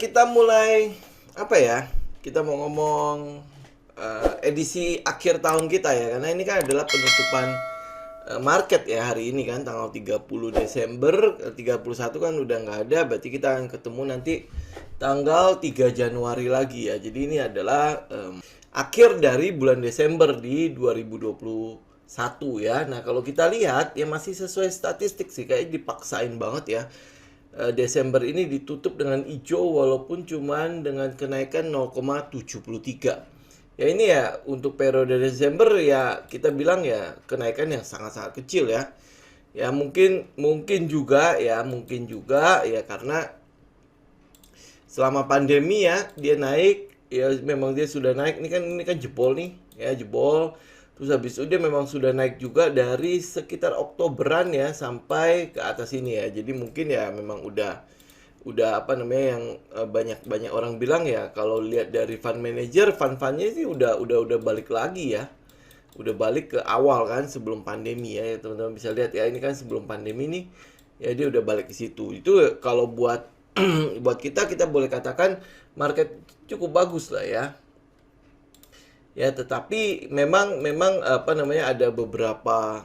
kita mulai apa ya? Kita mau ngomong edisi akhir tahun kita ya, karena ini kan adalah penutupan market ya hari ini kan tanggal 30 Desember, 31 kan udah nggak ada, berarti kita akan ketemu nanti tanggal 3 Januari lagi ya. Jadi ini adalah akhir dari bulan Desember di 2021 ya. Nah, kalau kita lihat ya masih sesuai statistik sih, kayak dipaksain banget ya. Desember ini ditutup dengan hijau walaupun cuman dengan kenaikan 0,73. Ya ini ya untuk periode Desember ya kita bilang ya kenaikan yang sangat-sangat kecil ya. Ya mungkin juga ya karena selama pandemi ya dia naik ya, memang dia sudah naik. Ini kan jebol nih ya, jebol. Terus habis itu dia memang sudah naik juga dari sekitar Oktoberan ya sampai ke atas ini ya. Jadi mungkin ya memang udah apa namanya yang banyak orang bilang ya, kalau lihat dari fund manager, fund-fundnya sih udah balik lagi ya. Udah balik ke awal kan sebelum pandemi ya. Teman-teman bisa lihat ya, ini kan sebelum pandemi nih ya dia udah balik ke situ. Itu kalau buat buat kita boleh katakan market cukup bagus lah ya. Ya, tetapi memang apa namanya ada beberapa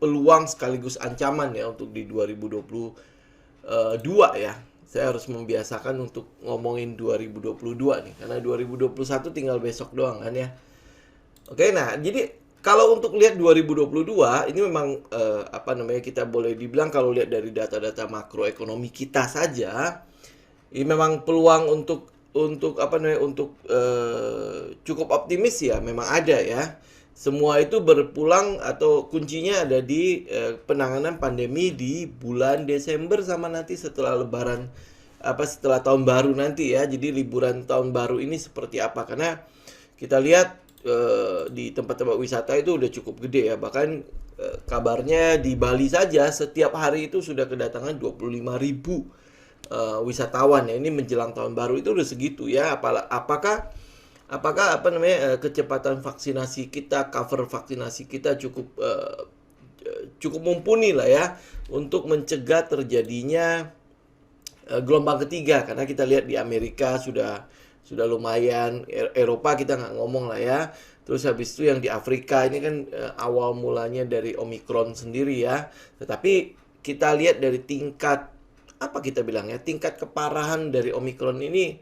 peluang sekaligus ancaman ya untuk di 2022 ya. Saya harus membiasakan untuk ngomongin 2022 nih, karena 2021 tinggal besok doang kan ya. Oke, nah jadi kalau untuk lihat 2022 ini memang apa namanya kita boleh dibilang kalau lihat dari data-data makroekonomi kita saja, ini memang peluang untuk apa namanya untuk cukup optimis ya memang ada ya. Semua itu berpulang atau kuncinya ada di penanganan pandemi di bulan Desember sama nanti setelah lebaran, setelah tahun baru nanti ya. Jadi liburan tahun baru ini seperti apa, karena kita lihat di tempat-tempat wisata itu udah cukup gede ya. Bahkan kabarnya di Bali saja setiap hari itu sudah kedatangan 25.000 wisatawan ya. Ini menjelang tahun baru itu udah segitu ya. Apakah apa namanya kecepatan vaksinasi kita, cover vaksinasi kita cukup mumpuni lah ya untuk mencegah terjadinya gelombang ketiga, karena kita lihat di Amerika sudah lumayan, Eropa kita nggak ngomong lah ya. Terus habis itu yang di Afrika ini kan awal mulanya dari Omikron sendiri ya. Tetapi kita lihat dari tingkat tingkat keparahan dari Omikron ini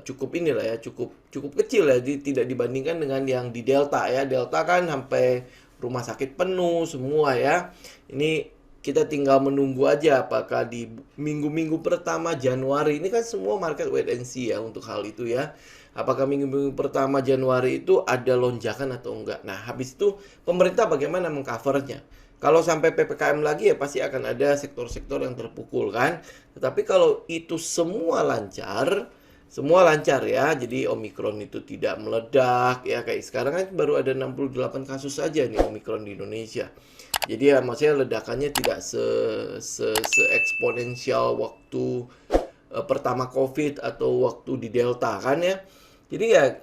cukup inilah ya, cukup kecil ya, tidak dibandingkan dengan yang di Delta ya. Delta kan sampai rumah sakit penuh semua ya. Ini kita tinggal menunggu aja apakah di minggu-minggu pertama Januari ini kan semua market wait and see ya untuk hal itu ya. Apakah minggu-minggu pertama Januari itu ada lonjakan atau enggak. Nah, habis itu pemerintah bagaimana mengcovernya. Kalau sampai PPKM lagi ya pasti akan ada sektor-sektor yang terpukul kan. Tetapi kalau itu semua lancar ya, jadi Omikron itu tidak meledak ya, kayak sekarang kan baru ada 68 kasus saja nih Omikron di Indonesia. Jadi ya maksudnya ledakannya tidak se eksponensial waktu pertama COVID atau waktu di Delta kan ya. Jadi ya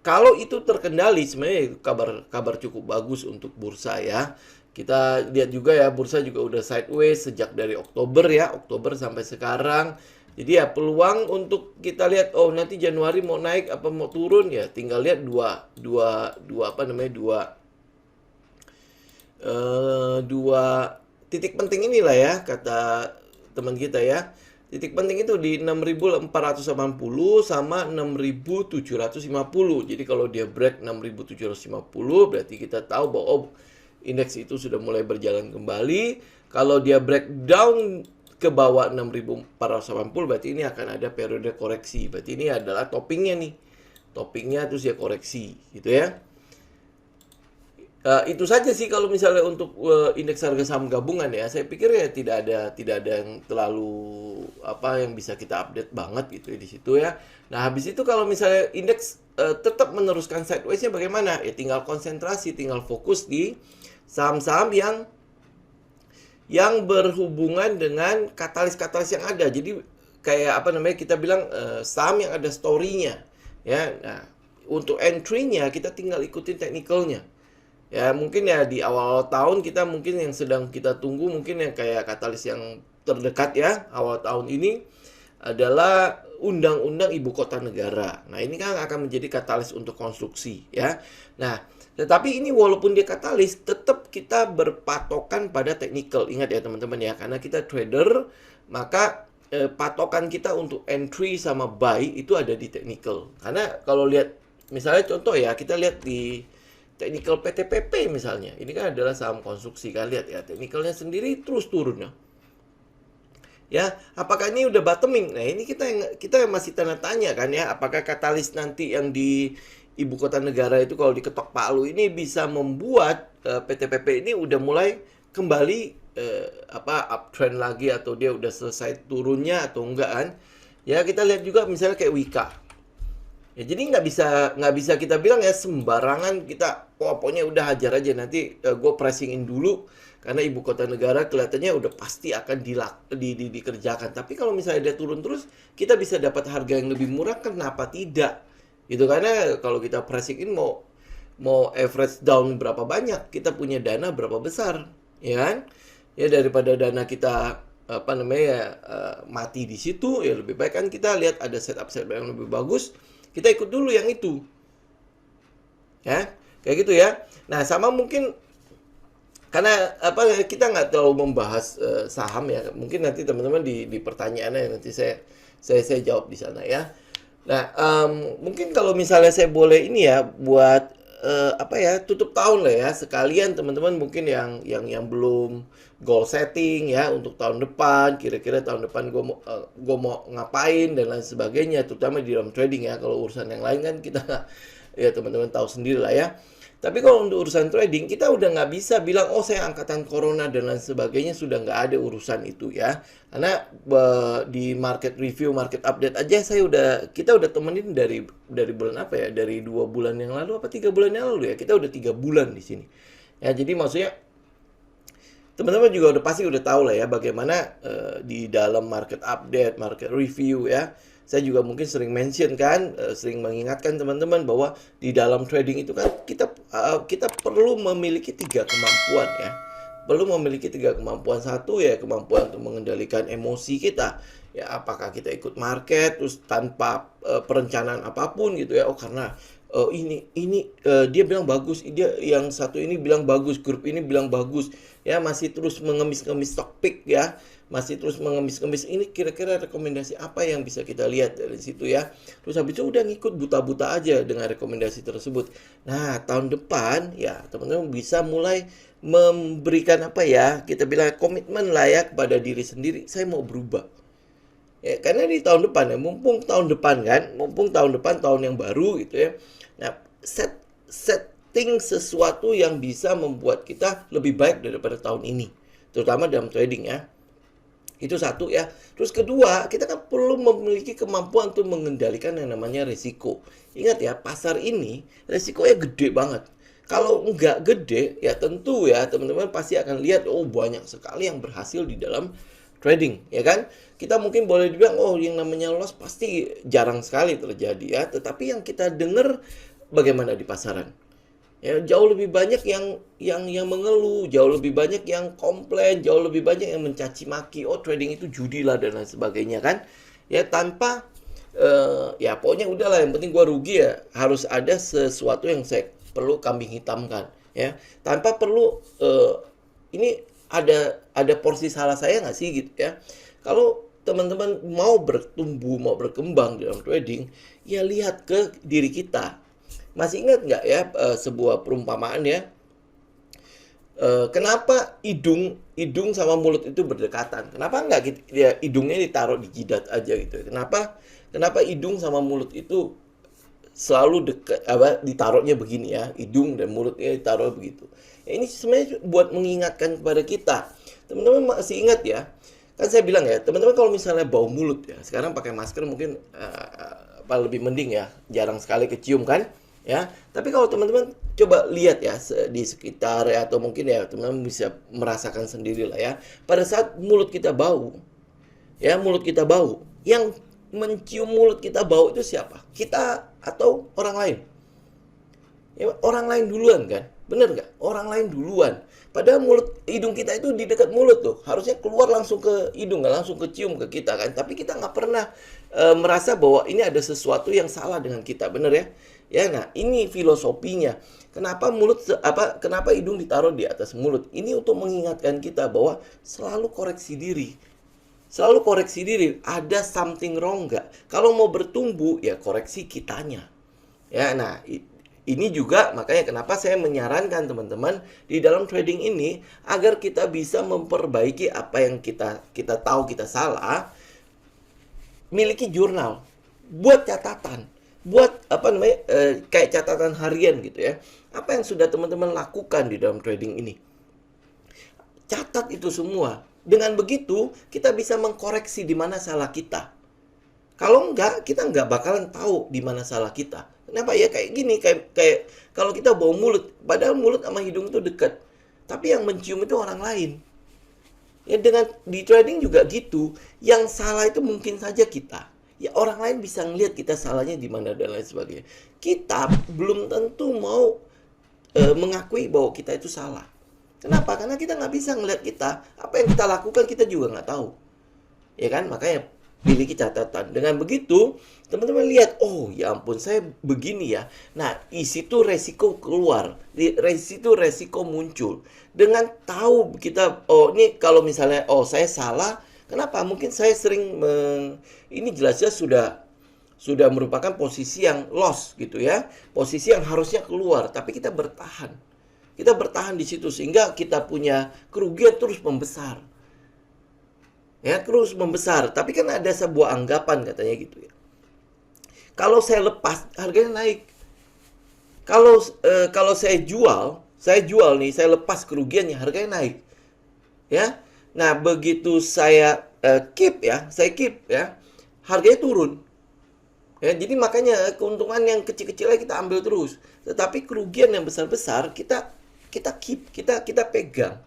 kalau itu terkendali sebenarnya kabar cukup bagus untuk bursa ya. Kita lihat juga ya, bursa juga udah sideways sejak dari Oktober sampai sekarang. Jadi ya peluang untuk kita lihat, oh nanti Januari mau naik apa mau turun ya, tinggal lihat dua titik penting inilah ya, kata teman kita ya. Titik penting itu di 6.480 sama 6.750. Jadi kalau dia break 6.750 berarti kita tahu bahwa indeks itu sudah mulai berjalan kembali. Kalau dia breakdown ke bawah 6.480 berarti ini akan ada periode koreksi. Berarti ini adalah toppingnya nih. Toppingnya terus ya koreksi gitu ya. Itu saja sih kalau misalnya untuk indeks harga saham gabungan ya. Saya pikir ya tidak ada yang terlalu yang bisa kita update banget gitu ya di situ ya. Nah, habis itu kalau misalnya indeks tetap meneruskan sideways-nya bagaimana? Ya tinggal konsentrasi, tinggal fokus di saham-saham yang berhubungan dengan katalis-katalis yang ada. Jadi kayak kita bilang saham yang ada story-nya ya. Nah, untuk entry-nya kita tinggal ikutin teknikalnya. Ya, mungkin ya di awal tahun kita mungkin yang sedang kita tunggu mungkin yang kayak katalis yang terdekat ya awal tahun ini adalah Undang-Undang Ibu Kota Negara. Nah, ini kan akan menjadi katalis untuk konstruksi ya. Nah, tetapi ini walaupun dia katalis, tetap kita berpatokan pada technical. Ingat ya teman-teman ya, karena kita trader, maka patokan kita untuk entry sama buy itu ada di technical. Karena kalau lihat misalnya contoh ya, kita lihat di technical PTPP misalnya. Ini kan adalah saham konstruksi, kan lihat ya, technicalnya sendiri terus turun ya. Ya, apakah ini udah bottoming? Nah, ini kita masih tanda tanya kan ya, apakah katalis nanti yang di ibu kota negara itu kalau diketok palu ini bisa membuat PTPP ini udah mulai kembali uptrend lagi atau dia udah selesai turunnya atau enggak kan? Ya, kita lihat juga misalnya kayak Wika. Ya, jadi nggak bisa kita bilang ya sembarangan kita pokoknya udah hajar aja nanti gue pressingin dulu karena ibu kota negara kelihatannya udah pasti akan dikerjakan. Tapi kalau misalnya dia turun terus, kita bisa dapat harga yang lebih murah, kenapa tidak? Gitu, karena kalau kita pressingin mau average down berapa banyak, kita punya dana berapa besar, ya kan? Ya daripada dana kita mati di situ, ya lebih baik kan kita lihat ada setup yang lebih bagus. Kita ikut dulu yang itu. Ya, kayak gitu ya. Nah, sama mungkin karena kita nggak terlalu membahas saham ya. Mungkin nanti teman-teman di pertanyaannya nanti saya jawab di sana ya. Nah, mungkin kalau misalnya saya boleh ini ya buat tutup tahun lah ya. Sekalian teman-teman mungkin yang belum goal setting ya untuk tahun depan, kira-kira tahun depan gue mau ngapain dan lain sebagainya, terutama di dalam trading ya. Kalau urusan yang lain kan kita ya teman-teman tahu sendiri lah ya. Tapi kalau untuk urusan trading, kita udah nggak bisa bilang, oh saya angkatan corona dan lain sebagainya, sudah nggak ada urusan itu ya. Karena di market review, market update aja kita udah temenin dari bulan apa ya? Dari 2 bulan yang lalu, apa 3 bulan yang lalu ya? Kita udah 3 bulan di sini. Ya, jadi maksudnya, teman-teman juga pasti udah tahu lah ya, bagaimana di dalam market update, market review ya. Saya juga mungkin sering mention kan, sering mengingatkan teman-teman bahwa di dalam trading itu kan kita perlu memiliki 3 kemampuan ya. Perlu memiliki 3 kemampuan. Satu ya kemampuan untuk mengendalikan emosi kita. Ya apakah kita ikut market terus tanpa perencanaan apapun gitu ya. Oh karena dia bilang bagus, dia yang satu ini bilang bagus, grup ini bilang bagus. Ya masih terus mengemis-ngemis stock pick ya. Masih terus mengemis-ngemis, ini kira-kira rekomendasi apa yang bisa kita lihat dari situ ya. Terus habis itu udah ngikut buta-buta aja dengan rekomendasi tersebut. Nah, tahun depan ya teman-teman bisa mulai memberikan kita bilang komitmen lah ya kepada diri sendiri. Saya mau berubah. Ya, karena di tahun depan ya, mumpung tahun depan tahun yang baru gitu ya. Nah, setting sesuatu yang bisa membuat kita lebih baik daripada tahun ini. Terutama dalam trading ya. Itu satu ya. Terus kedua, kita kan perlu memiliki kemampuan untuk mengendalikan yang namanya risiko. Ingat ya, pasar ini risikonya gede banget. Kalau nggak gede, ya tentu ya teman-teman pasti akan lihat, oh banyak sekali yang berhasil di dalam trading, ya kan? Kita mungkin boleh dibilang, oh yang namanya loss pasti jarang sekali terjadi ya. Tetapi yang kita dengar bagaimana di pasaran? Ya, jauh lebih banyak yang mengeluh, jauh lebih banyak yang komplain, jauh lebih banyak yang mencaci maki, oh trading itu judi lah dan lain sebagainya kan. Ya tanpa ya pokoknya udahlah yang penting gua rugi ya, harus ada sesuatu yang saya perlu kambing hitamkan ya. Tanpa perlu ini ada porsi salah saya nggak sih gitu ya. Kalau teman-teman mau bertumbuh, mau berkembang dalam trading, ya lihat ke diri kita. Masih ingat nggak ya sebuah perumpamaan ya? Kenapa hidung sama mulut itu berdekatan? Kenapa nggak hidungnya ditaruh di jidat aja gitu? Kenapa hidung sama mulut itu selalu dekat ditaruhnya begini ya? Hidung dan mulutnya ditaruh begitu. Ya, ini sebenarnya buat mengingatkan kepada kita. Teman-teman masih ingat ya? Kan saya bilang ya, teman-teman kalau misalnya bau mulut ya, sekarang pakai masker mungkin lebih mending ya, jarang sekali kecium kan? Ya, tapi kalau teman-teman coba lihat ya di sekitar ya atau mungkin ya teman-teman bisa merasakan sendiri lah ya. Pada saat mulut kita bau, yang mencium mulut kita bau itu siapa? Kita atau orang lain? Ya, orang lain duluan kan. Bener nggak? Orang lain duluan. Padahal hidung kita itu di dekat mulut tuh. Harusnya keluar langsung ke hidung, nggak langsung kecium ke kita kan. Tapi kita nggak pernah merasa bahwa ini ada sesuatu yang salah dengan kita. Bener ya? Ya, nah ini filosofinya. Kenapa hidung ditaruh di atas mulut? Ini untuk mengingatkan kita bahwa selalu koreksi diri. Selalu koreksi diri. Ada something wrong nggak? Kalau mau bertumbuh, ya koreksi kitanya. Ya, nah ini juga makanya kenapa saya menyarankan teman-teman di dalam trading ini agar kita bisa memperbaiki apa yang kita tahu kita salah, miliki jurnal, buat catatan, buat kayak catatan harian gitu ya. Apa yang sudah teman-teman lakukan di dalam trading ini? Catat itu semua. Dengan begitu kita bisa mengkoreksi di mana salah kita. Kalau enggak, kita enggak bakalan tahu di mana salah kita. Kenapa ya kayak gini, kayak kalau kita bau mulut, padahal mulut sama hidung itu dekat. Tapi yang mencium itu orang lain. Ya dengan di trading juga gitu. Yang salah itu mungkin saja kita. Ya orang lain bisa ngelihat kita salahnya di mana dan lain sebagainya. Kita belum tentu mau mengakui bahwa kita itu salah. Kenapa? Karena kita nggak bisa ngelihat kita. Apa yang kita lakukan kita juga nggak tahu. Ya kan? Makanya miliki catatan. Dengan begitu, teman-teman lihat, oh ya ampun, saya begini ya. Nah, di situ resiko keluar, di situ resiko muncul. Dengan tahu kita, oh ini kalau misalnya, oh saya salah, kenapa? Mungkin saya sering, ini jelas-jelas sudah merupakan posisi yang loss gitu ya. Posisi yang harusnya keluar, tapi kita bertahan. Kita bertahan di situ sehingga kita punya kerugian terus membesar. Ya, terus membesar. Tapi kan ada sebuah anggapan katanya gitu ya. Kalau saya lepas, harganya naik. Kalau saya jual nih, saya lepas kerugiannya, harganya naik. Ya. Nah, begitu saya keep ya, harganya turun. Ya, jadi makanya keuntungan yang kecil-kecilnya kita ambil terus. Tetapi kerugian yang besar-besar kita keep, kita pegang.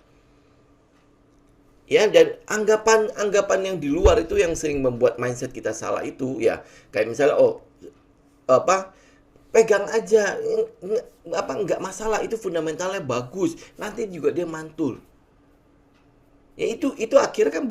Ya, dan anggapan yang di luar itu yang sering membuat mindset kita salah itu ya. Kayak misalnya pegang aja nggak masalah, itu fundamentalnya bagus. Nanti juga dia mantul. Ya itu akhirnya kan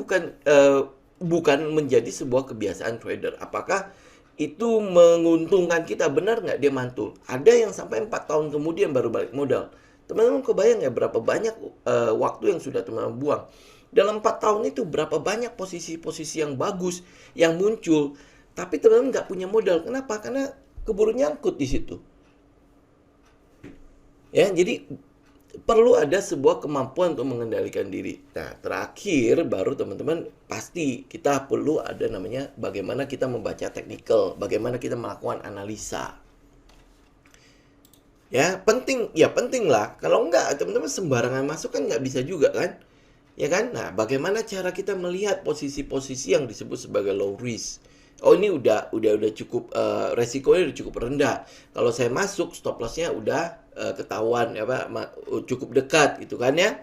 bukan menjadi sebuah kebiasaan trader. Apakah itu menguntungkan kita? Benar nggak dia mantul? Ada yang sampai 4 tahun kemudian baru balik modal. Teman-teman kebayang ya berapa banyak waktu yang sudah teman-teman buang. Dalam 4 tahun itu berapa banyak posisi-posisi yang bagus yang muncul, tapi teman-teman nggak punya modal. Kenapa? Karena keburu nyangkut di situ. Ya, jadi perlu ada sebuah kemampuan untuk mengendalikan diri. Nah, terakhir baru teman-teman pasti kita perlu ada namanya bagaimana kita membaca technical, bagaimana kita melakukan analisa. Ya, penting lah. Kalau enggak, teman-teman sembarangan masuk kan nggak bisa juga kan? Ya kan? Nah, bagaimana cara kita melihat posisi-posisi yang disebut sebagai low risk? Oh, ini udah cukup resikonya udah cukup rendah. Kalau saya masuk stop loss-nya udah ketahuan cukup dekat gitu kan ya.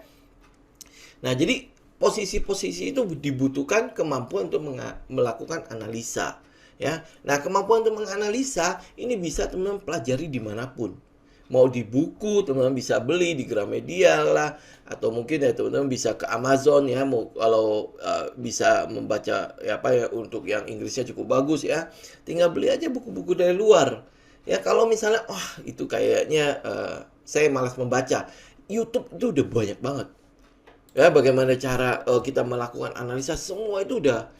Nah, jadi posisi-posisi itu dibutuhkan kemampuan untuk melakukan analisa ya. Nah, kemampuan untuk menganalisa ini bisa teman-teman pelajari dimanapun. Mau di buku, teman-teman bisa beli di Gramedia lah, atau mungkin ya teman-teman bisa ke Amazon ya, kalau bisa membaca untuk yang Inggrisnya cukup bagus ya, tinggal beli aja buku-buku dari luar. Ya kalau misalnya, itu kayaknya saya malas membaca, YouTube itu udah banyak banget. Ya bagaimana cara kita melakukan analisa, semua itu udah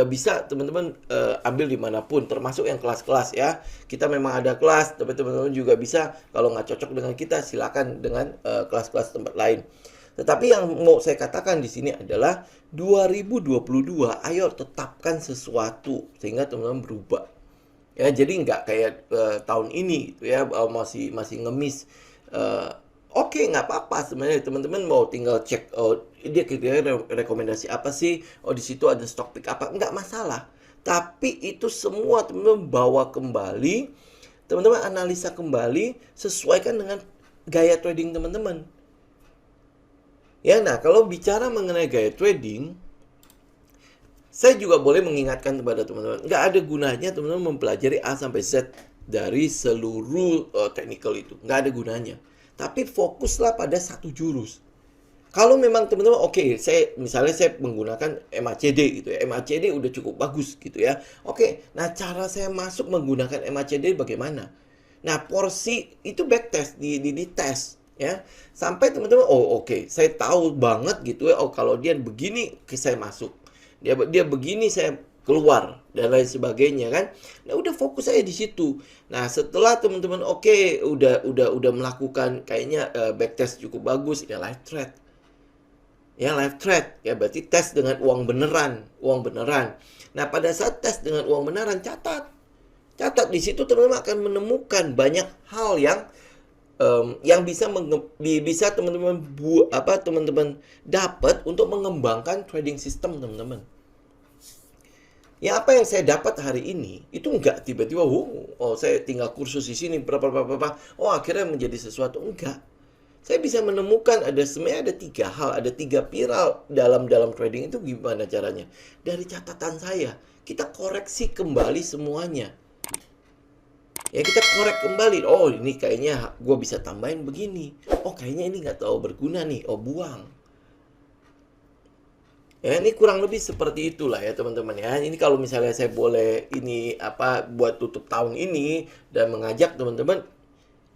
bisa teman-teman ambil dimanapun, termasuk yang kelas-kelas ya. Kita memang ada kelas, tapi teman-teman juga bisa kalau nggak cocok dengan kita silakan dengan kelas-kelas tempat lain. Tetapi yang mau saya katakan di sini adalah 2022 ayo tetapkan sesuatu sehingga teman-teman berubah. Ya jadi nggak kayak tahun ini gitu ya, masih ngemis. Oke, nggak apa-apa sebenarnya teman-teman mau tinggal cek dia kira-kira rekomendasi apa sih, di situ ada stock pick apa, nggak masalah. Tapi itu semua teman-teman bawa kembali, teman-teman analisa kembali, sesuaikan dengan gaya trading teman-teman. Ya, nah kalau bicara mengenai gaya trading, saya juga boleh mengingatkan kepada teman-teman, nggak ada gunanya teman-teman mempelajari A sampai Z dari seluruh technical itu, nggak ada gunanya. Tapi fokuslah pada satu jurus. Kalau memang teman-teman, oke, misalnya saya menggunakan MACD gitu ya. MACD udah cukup bagus gitu ya. Oke, nah cara saya masuk menggunakan MACD bagaimana? Nah, porsi itu backtest, di tes ya. Sampai teman-teman, oh oke, saya tahu banget gitu ya. Oh, kalau dia begini, saya masuk. Dia begini, saya keluar dan lain sebagainya kan. Nah, udah fokus saya di situ. Nah, setelah teman-teman udah melakukan kayaknya backtest cukup bagus, ya live trade. Ya, live trade ya, berarti tes dengan uang beneran. Nah, pada saat tes dengan uang beneran, catat di situ teman-teman akan menemukan banyak hal yang bisa teman-teman dapat untuk mengembangkan trading system teman-teman. Ya, apa yang saya dapat hari ini itu enggak tiba-tiba saya tinggal kursus di sini berapa akhirnya menjadi sesuatu. Enggak. Saya bisa menemukan sebenarnya ada 3 hal, ada 3 pilar dalam trading itu. Gimana caranya? Dari catatan saya, kita koreksi kembali semuanya. Ya, kita korek kembali. Oh, ini kayaknya gue bisa tambahin begini. Oh, kayaknya ini nggak terlalu berguna nih. Oh, buang. Ya, ini kurang lebih seperti itulah ya teman-teman ya. Ini kalau misalnya saya boleh buat tutup tahun ini dan mengajak teman-teman,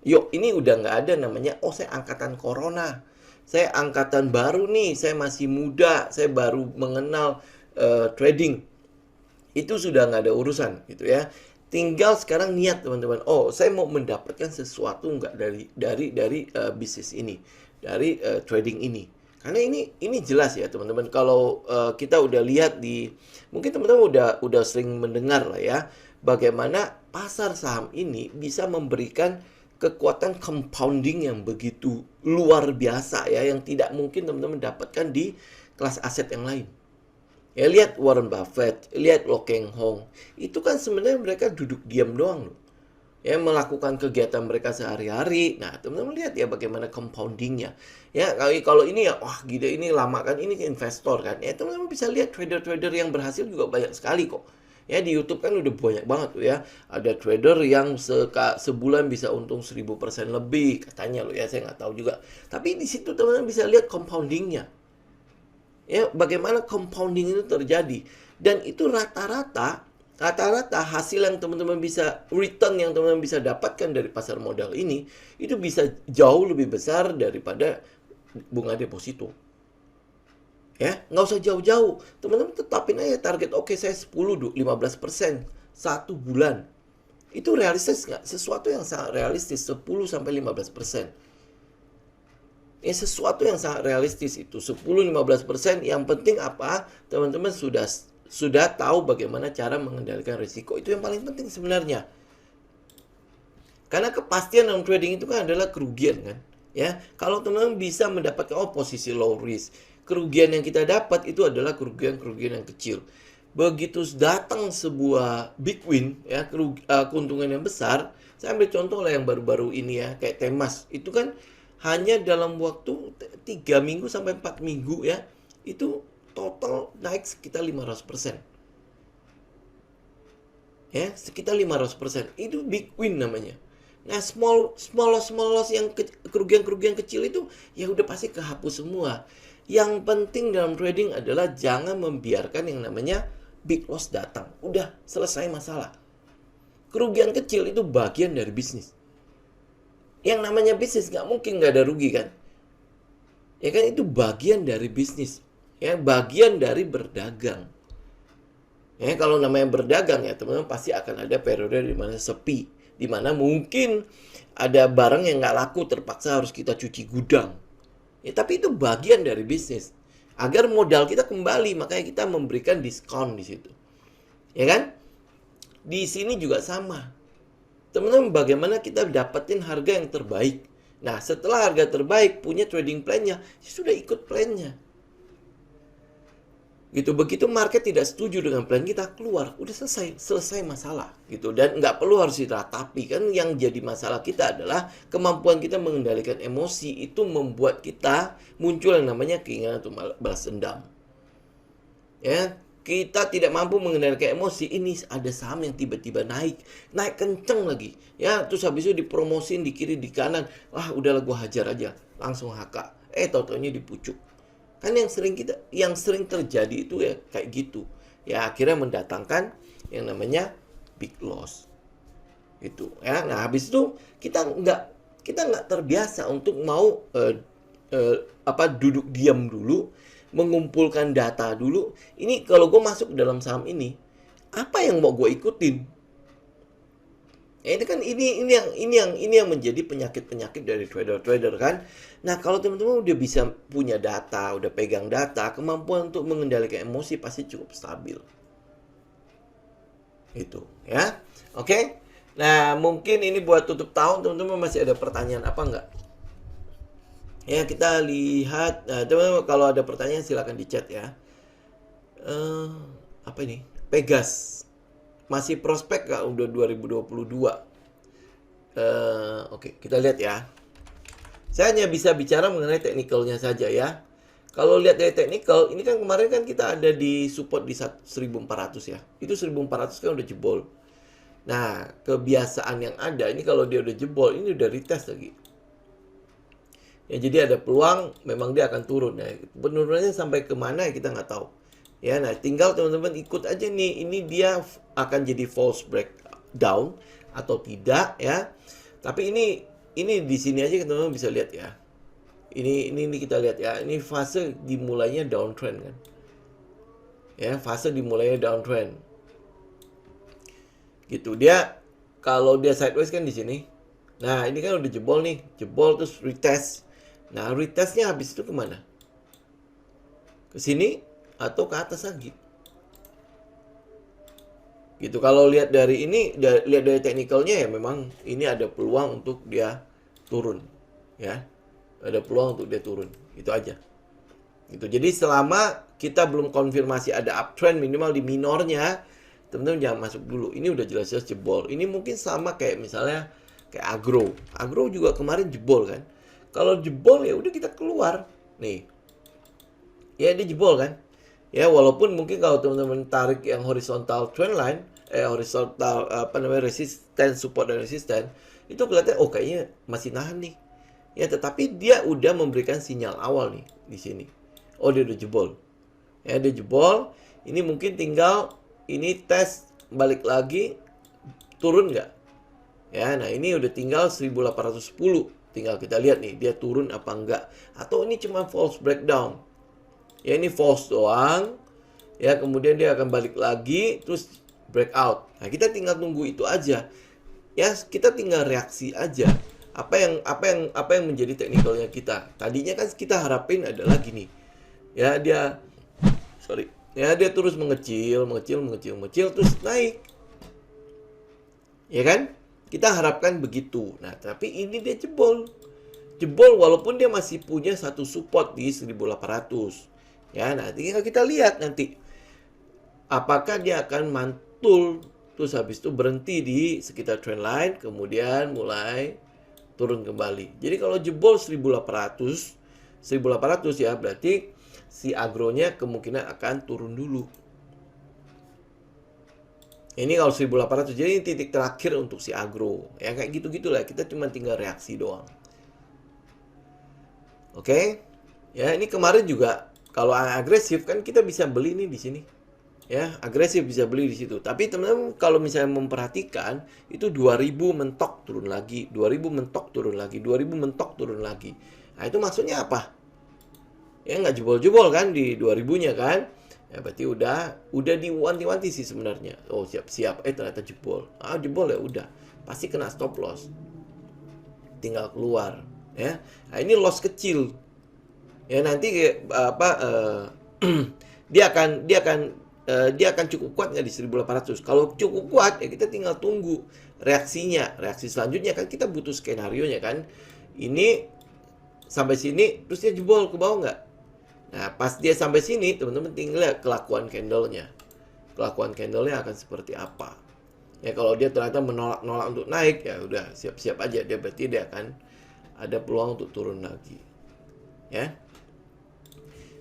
yuk, ini udah nggak ada namanya, saya angkatan corona. Saya angkatan baru nih, saya masih muda, saya baru mengenal trading. Itu sudah nggak ada urusan gitu ya. Tinggal sekarang niat teman-teman. Oh, saya mau mendapatkan sesuatu nggak dari bisnis ini, dari trading ini. Karena ini jelas ya teman-teman. Kalau kita udah lihat mungkin teman-teman udah sering mendengar lah ya, bagaimana pasar saham ini bisa memberikan kekuatan compounding yang begitu luar biasa ya, yang tidak mungkin teman-teman dapatkan di kelas aset yang lain. Ya, lihat Warren Buffett, lihat Lo Keng Hong. Itu kan sebenarnya mereka duduk diam doang loh. Ya, melakukan kegiatan mereka sehari-hari. Nah, teman-teman lihat ya bagaimana compoundingnya. Ya, kalau ini ya, wah gila, ini lama kan, ini investor kan. Ya, teman-teman bisa lihat trader-trader yang berhasil juga banyak sekali kok. Ya, di YouTube kan udah banyak banget tuh ya. Ada trader yang sebulan bisa untung 1000% lebih katanya loh ya, saya nggak tahu juga. Tapi di situ teman-teman bisa lihat compoundingnya. Ya, bagaimana compounding itu terjadi. Dan itu rata-rata hasil yang teman-teman bisa, return yang teman-teman bisa dapatkan dari pasar modal ini, itu bisa jauh lebih besar daripada bunga deposito. Ya, nggak usah jauh-jauh. Teman-teman tetapin aja target, oke, saya 10-15% 1 bulan. Itu realistis nggak? Sesuatu yang sangat realistis, 10-15%. Ya, sesuatu yang sangat realistis itu 10-15%. Yang penting apa? Teman-teman sudah tahu bagaimana cara mengendalikan risiko. Itu yang paling penting sebenarnya. Karena kepastian dalam trading itu kan adalah kerugian kan. Ya, kalau teman-teman bisa mendapatkan posisi low risk, kerugian yang kita dapat itu adalah kerugian yang kecil. Begitu datang sebuah big win ya, keuntungan yang besar. Saya ambil contoh lah yang baru-baru ini ya, kayak Temas. Itu kan hanya dalam waktu 3 minggu sampai 4 minggu ya, itu total naik sekitar 500%. Ya, sekitar 500%. Itu big win namanya. Nah, small loss yang kerugian kecil itu ya udah pasti kehapus semua. Yang penting dalam trading adalah jangan membiarkan yang namanya big loss datang. Udah selesai masalah. Kerugian kecil itu bagian dari bisnis. Yang namanya bisnis nggak mungkin nggak ada rugi kan? Ya kan, itu bagian dari bisnis. Ya, bagian dari berdagang. Ya, kalau namanya berdagang ya teman-teman pasti akan ada periode di mana sepi, di mana mungkin ada barang yang nggak laku, terpaksa harus kita cuci gudang. Ya, tapi itu bagian dari bisnis. Agar modal kita kembali, makanya kita memberikan diskon di situ. Ya kan? Di sini juga sama. Teman-teman, bagaimana kita dapetin harga yang terbaik. Nah, setelah harga terbaik, punya trading plan-nya, ya sudah ikut plan-nya. Gitu, begitu market tidak setuju dengan plan kita, keluar, udah selesai masalah gitu. Dan nggak perlu harus diratapi kan. Yang jadi masalah kita adalah kemampuan kita mengendalikan emosi. Itu membuat kita muncul yang namanya keinginan untuk balas dendam. Ya, kita tidak mampu mengendalikan emosi, ini ada saham yang tiba-tiba naik kenceng lagi. Ya, terus habis itu dipromosin di kiri di kanan. Wah, udahlah gua hajar aja, langsung HK. Tau-taunya dipucuk. Kan yang sering terjadi itu ya kayak gitu. Ya, akhirnya mendatangkan yang namanya big loss. Itu ya. Nah, habis itu kita nggak terbiasa untuk mau duduk diam dulu, mengumpulkan data dulu. Ini kalau gue masuk dalam saham ini, apa yang mau gue ikutin? Ini kan ini yang menjadi penyakit dari trader kan. Nah, kalau teman-teman udah bisa punya data, udah pegang data, kemampuan untuk mengendalikan emosi pasti cukup stabil. Itu ya. Oke. Nah, mungkin ini buat tutup tahun, teman-teman masih ada pertanyaan apa enggak? Ya, kita lihat. Nah, teman-teman kalau ada pertanyaan silakan di chat ya. Apa ini? Pegas. Masih prospek nggak udah 2022? Oke, kita lihat ya. Saya hanya bisa bicara mengenai teknikalnya saja ya. Kalau lihat dari teknikal, ini kan kemarin kan kita ada di support di 1400 ya. Itu 1400 kan udah jebol. Nah, kebiasaan yang ada ini kalau dia udah jebol, ini udah retest lagi. Ya, jadi ada peluang memang dia akan turun. Nah, penurunannya sampai kemana ya kita nggak tahu. Ya, nah tinggal teman-teman ikut aja nih. Ini dia akan jadi false breakdown atau tidak ya. Tapi ini di sini aja teman-teman bisa lihat ya. Ini kita lihat ya. Ini fase dimulainya downtrend kan. Ya, fase dimulainya downtrend. Gitu. Dia kalau dia sideways kan di sini. Nah, ini kan udah jebol nih. Jebol terus retest. Nah, retestnya habis itu kemana? Ke sini atau ke atas lagi? Gitu. Kalau lihat dari ini, lihat dari teknikalnya ya memang ini ada peluang untuk dia turun. Ya. Ada peluang untuk dia turun. Itu aja. Gitu. Jadi selama kita belum konfirmasi ada uptrend minimal di minornya, teman-teman jangan masuk dulu. Ini udah jelas-jelas jebol. Ini mungkin sama kayak misalnya kayak agro. Agro juga kemarin jebol kan. Kalau jebol ya udah kita keluar. Nih. Ya dia jebol kan. Ya walaupun mungkin kalau teman-teman tarik yang horizontal trend line, horizontal resisten, support dan resisten, itu kelihatan kayaknya masih nahan nih. Ya tetapi dia udah memberikan sinyal awal nih di sini. Dia udah jebol. Ya dia jebol. Ini mungkin tinggal ini tes balik lagi turun nggak? Ya, nah ini udah tinggal 1810. Tinggal kita lihat nih, dia turun apa enggak. Atau ini cuma false breakdown. Ya, ini false doang. Ya, kemudian dia akan balik lagi, terus breakout. Nah, kita tinggal tunggu itu aja. Ya, kita tinggal reaksi aja. Apa yang menjadi teknikalnya kita. Tadinya kan kita harapin adalah gini. Ya, dia terus mengecil, terus naik. Ya kan? Kita harapkan begitu. Nah, tapi ini dia jebol. Jebol walaupun dia masih punya satu support di 1800. Ya, nah tinggal kita lihat nanti. Apakah dia akan mantul terus habis itu berhenti di sekitar trend line, kemudian mulai turun kembali. Jadi kalau jebol 1800 ya berarti si agronya kemungkinan akan turun dulu. Ini kalau 1800, jadi ini titik terakhir untuk si agro. Ya kayak gitu-gitulah, kita cuma tinggal reaksi doang. Oke. Ya, ini kemarin juga kalau agresif kan kita bisa beli nih di sini. Ya, agresif bisa beli di situ. Tapi teman-teman kalau misalnya memperhatikan itu 2000 mentok turun lagi, 2000 mentok turun lagi, 2000 mentok turun lagi. Nah, itu maksudnya apa? Ya nggak jebol-jebol kan di 2000-nya kan? Ya berarti udah diwanti-wanti sih sebenarnya. Siap-siap ternyata jebol. Jebol ya udah. Pasti kena stop loss. Tinggal keluar, ya. Nah, ini loss kecil. Ya nanti dia akan cukup kuat nggak di 1800. Kalau cukup kuat ya kita tinggal tunggu reaksinya. Reaksi selanjutnya kan kita butuh skenario-nya kan. Ini sampai sini terus dia jebol ke bawah nggak? Nah, pas dia sampai sini, teman-teman tinggal lihat kelakuan candle-nya. Kelakuan candle-nya akan seperti apa. Ya, kalau dia ternyata menolak-nolak untuk naik, ya udah siap-siap aja. Berarti dia akan ada peluang untuk turun lagi. Ya.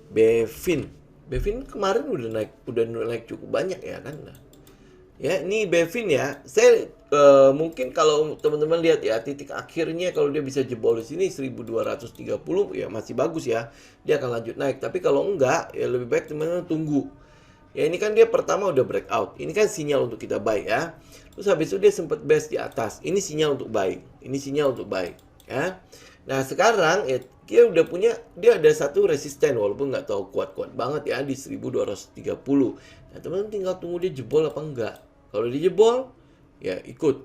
Bevin. Bevin kemarin udah naik cukup banyak ya kan. Nah, ya, ini Bevin ya. Saya mungkin kalau teman-teman lihat ya titik akhirnya kalau dia bisa jebol di sini 1230 ya masih bagus ya. Dia akan lanjut naik. Tapi kalau enggak ya lebih baik teman-teman tunggu. Ya ini kan dia pertama udah breakout. Ini kan sinyal untuk kita buy ya. Terus habis itu dia sempat best di atas. Ini sinyal untuk buy. Ini sinyal untuk buy ya. Nah, sekarang ya dia udah punya, dia ada satu resisten walaupun nggak tahu kuat-kuat banget ya di 1230. Nah, teman-teman tinggal tunggu dia jebol apa enggak. Kalau dia jebol ya ikut.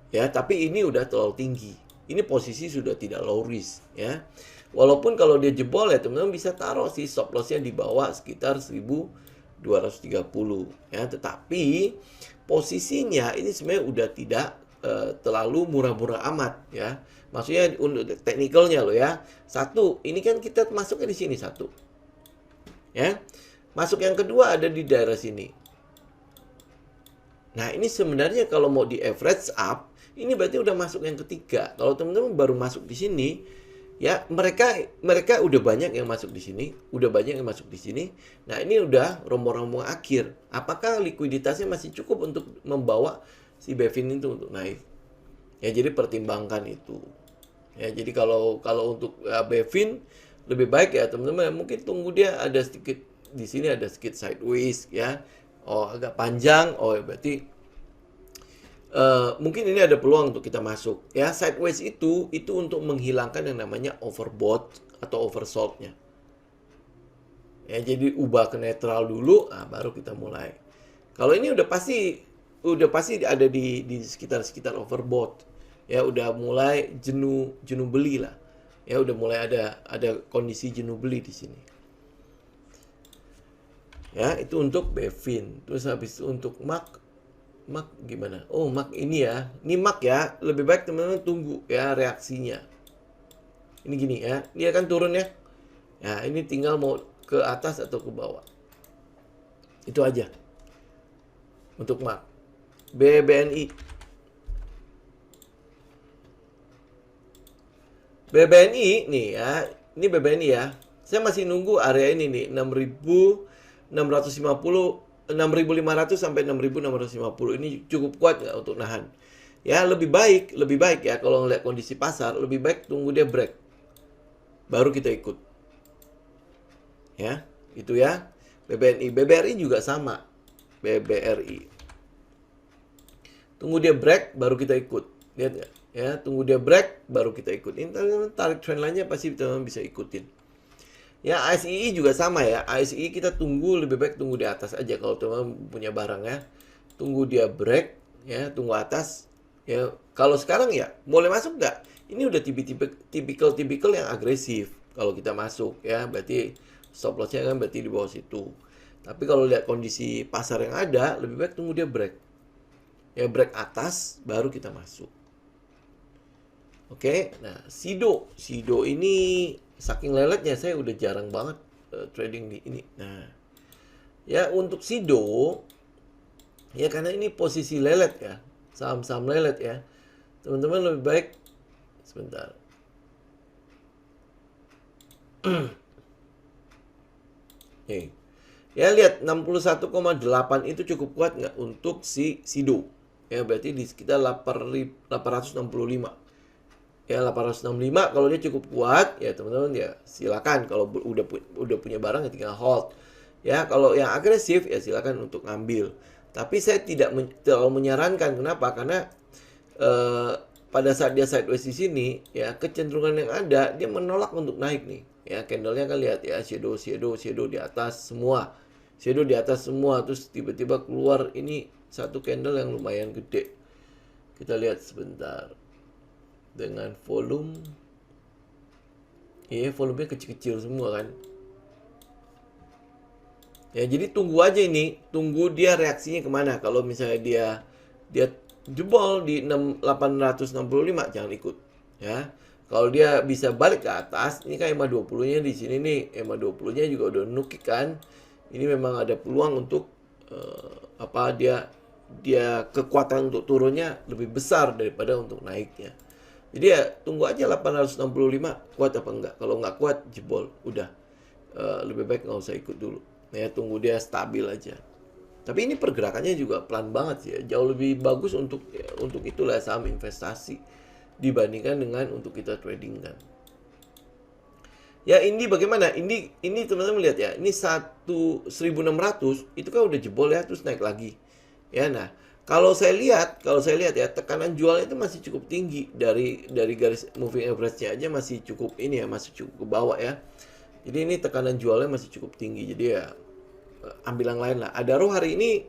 Ya, tapi ini udah terlalu tinggi. Ini posisi sudah tidak low risk ya. Walaupun kalau dia jebol ya teman-teman bisa taruh sih stop lossnya di bawah sekitar 1230 ya, tetapi posisinya ini sebenarnya udah tidak terlalu murah-murah amat ya. Maksudnya untuk teknikalnya loh ya. Satu, ini kan kita masuknya di sini satu. Ya. Masuk yang kedua ada di daerah sini. Nah, ini sebenarnya kalau mau di average up, ini berarti udah masuk yang ketiga. Kalau teman-teman baru masuk di sini, ya mereka udah banyak yang masuk di sini, udah banyak yang masuk di sini. Nah, ini udah rombong-rombong akhir. Apakah likuiditasnya masih cukup untuk membawa si Bevin itu untuk naik? Ya, jadi pertimbangkan itu. Ya, jadi kalau untuk Bevin lebih baik ya teman-teman mungkin tunggu dia ada sedikit di sini, ada sedikit sideways ya. Oh, agak panjang. Oh, berarti mungkin ini ada peluang untuk kita masuk ya. Sideways itu untuk menghilangkan yang namanya overbought atau oversold-nya ya. Jadi ubah ke netral dulu, baru kita mulai. Kalau ini udah pasti ada di sekitar overbought ya, udah mulai jenuh beli lah ya, udah mulai ada kondisi jenuh beli di sini ya. Itu untuk Bevin. Terus habis itu untuk MAC gimana? Oh, MAC ini ya. Ini MAC ya. Lebih baik teman-teman tunggu ya reaksinya. Ini gini ya. Dia akan turun ya. Ya, ini tinggal mau ke atas atau ke bawah. Itu aja. Untuk MAC. BBNI. BBNI nih ya. Ini BBNI ya. Saya masih nunggu area ini nih 6.500 sampai 6.650. Ini cukup kuat nggak untuk nahan? Ya, lebih baik ya kalau ngeliat kondisi pasar, lebih baik tunggu dia break. Baru kita ikut. Ya, itu ya. BBNI, BBRI juga sama. BBRI. Tunggu dia break baru kita ikut. Lihat ya. Ya, tunggu dia break baru kita ikut. Ini tarik trend lainnya pasti teman-teman bisa ikutin. Ya, ASII juga sama ya. ASII kita tunggu, lebih baik tunggu di atas aja kalau teman punya barang ya. Tunggu dia break ya, tunggu atas ya. Kalau sekarang ya boleh masuk nggak? Ini udah tipikal yang agresif kalau kita masuk ya. Berarti stop loss-nya kan berarti di bawah situ. Tapi kalau lihat kondisi pasar yang ada, lebih baik tunggu dia break. Ya, break atas baru kita masuk. Oke, nah Sido ini saking leletnya saya udah jarang banget trading di ini. Nah, ya untuk Sido ya karena ini posisi lelet ya, saham-saham lelet ya. Teman-teman lebih baik sebentar. Nih. Ya lihat 61,8 itu cukup kuat nggak untuk si Sido? Ya berarti di sekitar 865. Ya 865 kalau dia cukup kuat ya teman-teman ya silakan, kalau udah punya barang ya tinggal hold. Ya kalau yang agresif ya silakan untuk ngambil. Tapi saya tidak terlalu menyarankan. Kenapa? Karena pada saat dia sideways di sini ya kecenderungan yang ada dia menolak untuk naik nih. Ya candlenya kan lihat ya shadow di atas semua. Shadow di atas semua terus tiba-tiba keluar ini satu candle yang lumayan gede. Kita lihat sebentar. Dengan volume volumenya kecil-kecil semua kan ya. Jadi tunggu aja ini, tunggu dia reaksinya kemana. Kalau misalnya dia jebol di 865 jangan ikut ya. Kalau dia bisa balik ke atas, ini kan EMA 20 nya di sini nih, EMA 20 nya juga udah nukik kan. Ini memang ada peluang untuk dia kekuatan untuk turunnya lebih besar daripada untuk naiknya. Jadi ya tunggu aja 865 kuat apa enggak. Kalau enggak kuat jebol, udah lebih baik nggak usah ikut dulu Ya, tunggu dia stabil aja. Tapi ini pergerakannya juga pelan banget sih ya. Jauh lebih bagus untuk itulah saham investasi dibandingkan dengan untuk kita trading kan. Ya, ini bagaimana? Ini teman-teman lihat ya. Ini 1.600 itu kan udah jebol ya, terus naik lagi. Ya, nah, kalau saya lihat ya, tekanan jualnya itu masih cukup tinggi dari garis moving average-nya aja masih cukup ini ya, masih cukup ke bawah ya. Jadi ini tekanan jualnya masih cukup tinggi. Jadi ya ambil yang lain lah. Adaro hari ini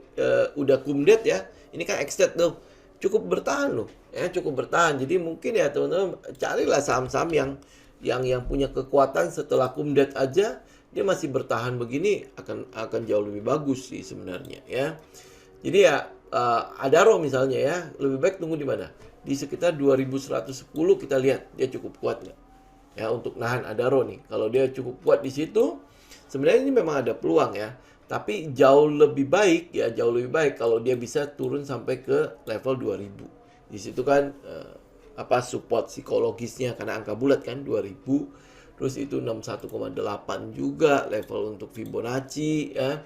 udah kumdet ya. Ini kan extend tuh. Cukup bertahan loh. Ya, cukup bertahan. Jadi mungkin ya teman-teman carilah saham-saham yang punya kekuatan setelah kumdet aja dia masih bertahan begini akan jauh lebih bagus sih sebenarnya ya. Jadi ya Adaro misalnya ya, lebih baik tunggu di mana? Di sekitar 2110 kita lihat dia cukup kuat nggak? Ya untuk nahan Adaro nih. Kalau dia cukup kuat di situ, sebenarnya ini memang ada peluang ya. Tapi jauh lebih baik kalau dia bisa turun sampai ke level 2000. Di situ kan support psikologisnya karena angka bulat kan 2000. Terus itu 61,8 juga level untuk Fibonacci ya.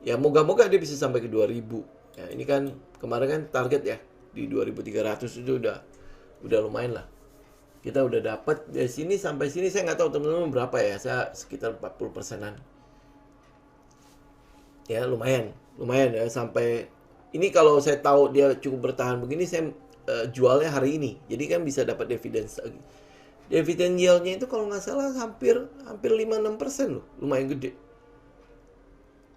Ya moga-moga dia bisa sampai ke 2000. Ya ini kan kemarin kan target ya di 2300 itu udah lumayan lah. Kita udah dapat dari sini sampai sini, saya nggak tahu teman-teman berapa ya, saya sekitar 40%-an. Ya lumayan ya sampai ini kalau saya tahu dia cukup bertahan begini saya jualnya hari ini. Jadi kan bisa dapat dividen lagi. Dividen yield-nya itu kalau nggak salah hampir 5-6% loh, lumayan gede.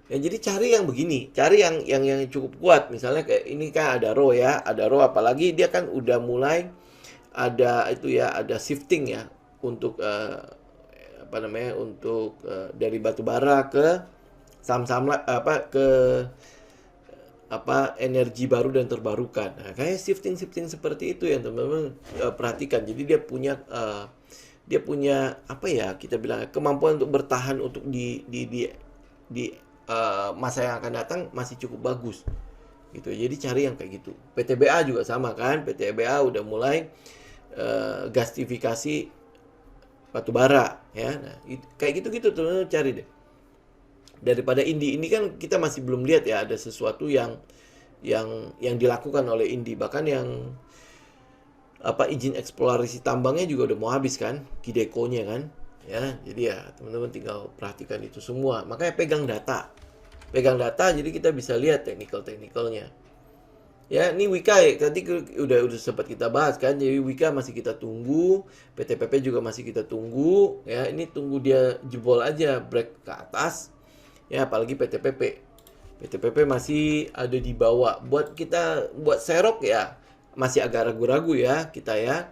Ya jadi cari yang begini, cari yang cukup kuat. Misalnya kayak ini kan Adaro ya, Adaro apalagi dia kan udah mulai ada itu ya, ada shifting ya untuk dari batubara ke saham-saham energi baru dan terbarukan. Nah, kayak shifting seperti itu yang teman-teman perhatikan. Jadi dia punya apa ya, kita bilang kemampuan untuk bertahan untuk di masa yang akan datang masih cukup bagus. Gitu. Jadi cari yang kayak gitu. PTBA juga sama kan? PTBA udah mulai gasifikasi batubara ya. Nah, kayak gitu-gitu teman-teman cari deh. Daripada Indi ini kan kita masih belum lihat ya ada sesuatu yang dilakukan oleh Indi, bahkan yang izin eksplorasi tambangnya juga udah mau habis kan, Kideco-nya kan ya. Jadi ya teman-teman tinggal perhatikan itu semua, makanya pegang data jadi kita bisa lihat teknikalnya ya. Ini Wika ya, tadi udah sempat kita bahas kan, jadi Wika masih kita tunggu, PTPP juga masih kita tunggu ya. Ini tunggu dia jebol aja, break ke atas ya, apalagi PTPP masih ada di bawah. Buat serok ya masih agak ragu-ragu ya kita ya.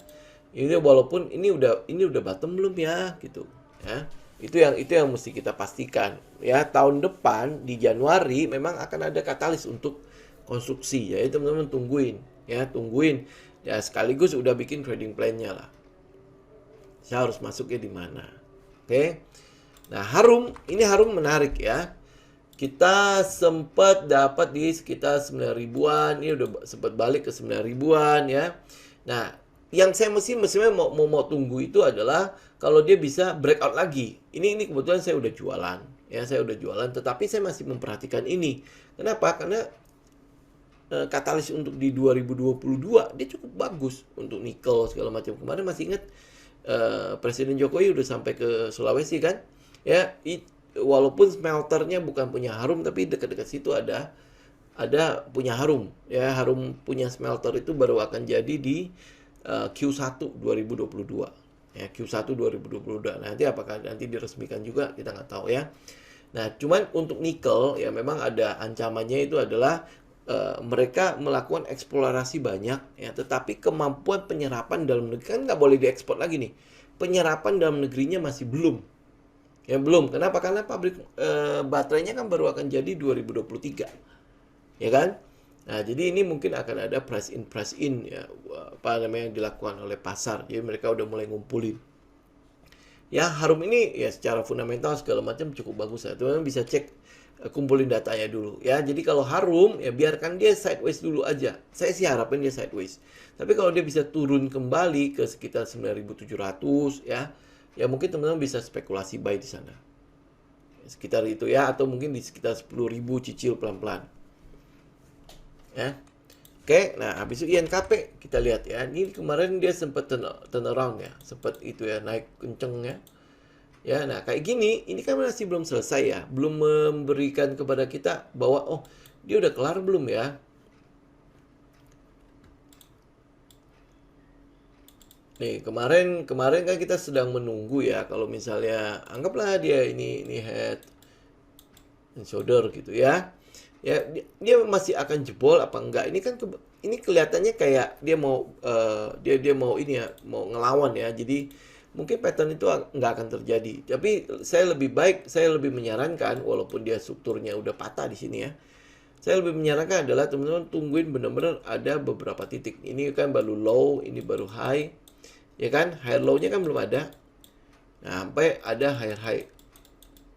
Ini walaupun ini udah bottom belum ya gitu ya. Itu yang mesti kita pastikan ya. Tahun depan di Januari memang akan ada katalis untuk konstruksi ya. Itu teman-teman tungguin ya, sekaligus udah bikin trading plan-nya lah. Saya harus masuknya di mana. Oke. Nah, Harum menarik ya. Kita sempat dapat di sekitar 9.000-an, ini udah sempat balik ke 9.000-an ya. Nah, yang saya mestinya mau tunggu itu adalah kalau dia bisa breakout lagi. Ini kebetulan saya udah jualan ya, tetapi saya masih memperhatikan ini. Kenapa? Karena katalis untuk di 2022 dia cukup bagus untuk nikel segala macam. Kemarin masih ingat Presiden Jokowi udah sampai ke Sulawesi kan? Ya, walaupun smelternya bukan punya Harum, tapi dekat-dekat situ ada punya Harum. Ya, Harum punya smelter itu baru akan jadi di Q1 2022. Ya, Q1 2022. Nanti apakah nanti diresmikan juga kita nggak tahu ya. Nah, cuman untuk nikel ya memang ada ancamannya, itu adalah mereka melakukan eksplorasi banyak ya, tetapi kemampuan penyerapan dalam negeri kan nggak boleh diekspor lagi nih. Penyerapan dalam negerinya masih belum. Ya belum. Kenapa? Karena pabrik baterainya kan baru akan jadi 2023. Ya kan? Nah, jadi ini mungkin akan ada price in ya, yang dilakukan oleh pasar. Jadi mereka udah mulai ngumpulin. Ya, Harum ini ya secara fundamental segala macam cukup bagus ya. Teman-teman bisa cek, kumpulin datanya dulu ya. Jadi kalau Harum ya biarkan dia sideways dulu aja. Saya sih harapin dia sideways. Tapi kalau dia bisa turun kembali ke sekitar 9.700 ya, ya mungkin teman-teman bisa spekulasi buy di sana. sekitar itu ya, atau mungkin di sekitar 10.000 cicil pelan-pelan ya. Oke, nah habis itu INKP kita lihat ya. Ini kemarin dia sempat turn around ya, sempat itu ya, naik kenceng ya. Ya, nah kayak gini, ini kan masih belum selesai ya, belum memberikan kepada kita bahwa oh dia udah kelar belum ya. Nih kemarin kan kita sedang menunggu ya, kalau misalnya anggaplah dia ini head and shoulder gitu ya. Ya dia masih akan jebol apa enggak? Ini kan ini kelihatannya kayak dia mau dia mau ini ya, mau ngelawan ya. Jadi mungkin pattern itu nggak akan terjadi. Tapi saya lebih menyarankan, walaupun dia strukturnya udah patah di sini ya, saya lebih menyarankan adalah teman-teman tungguin benar-benar ada beberapa titik. Ini kan baru low, ini baru high, ya kan? High low-nya kan belum ada. Nah, sampai ada higher high.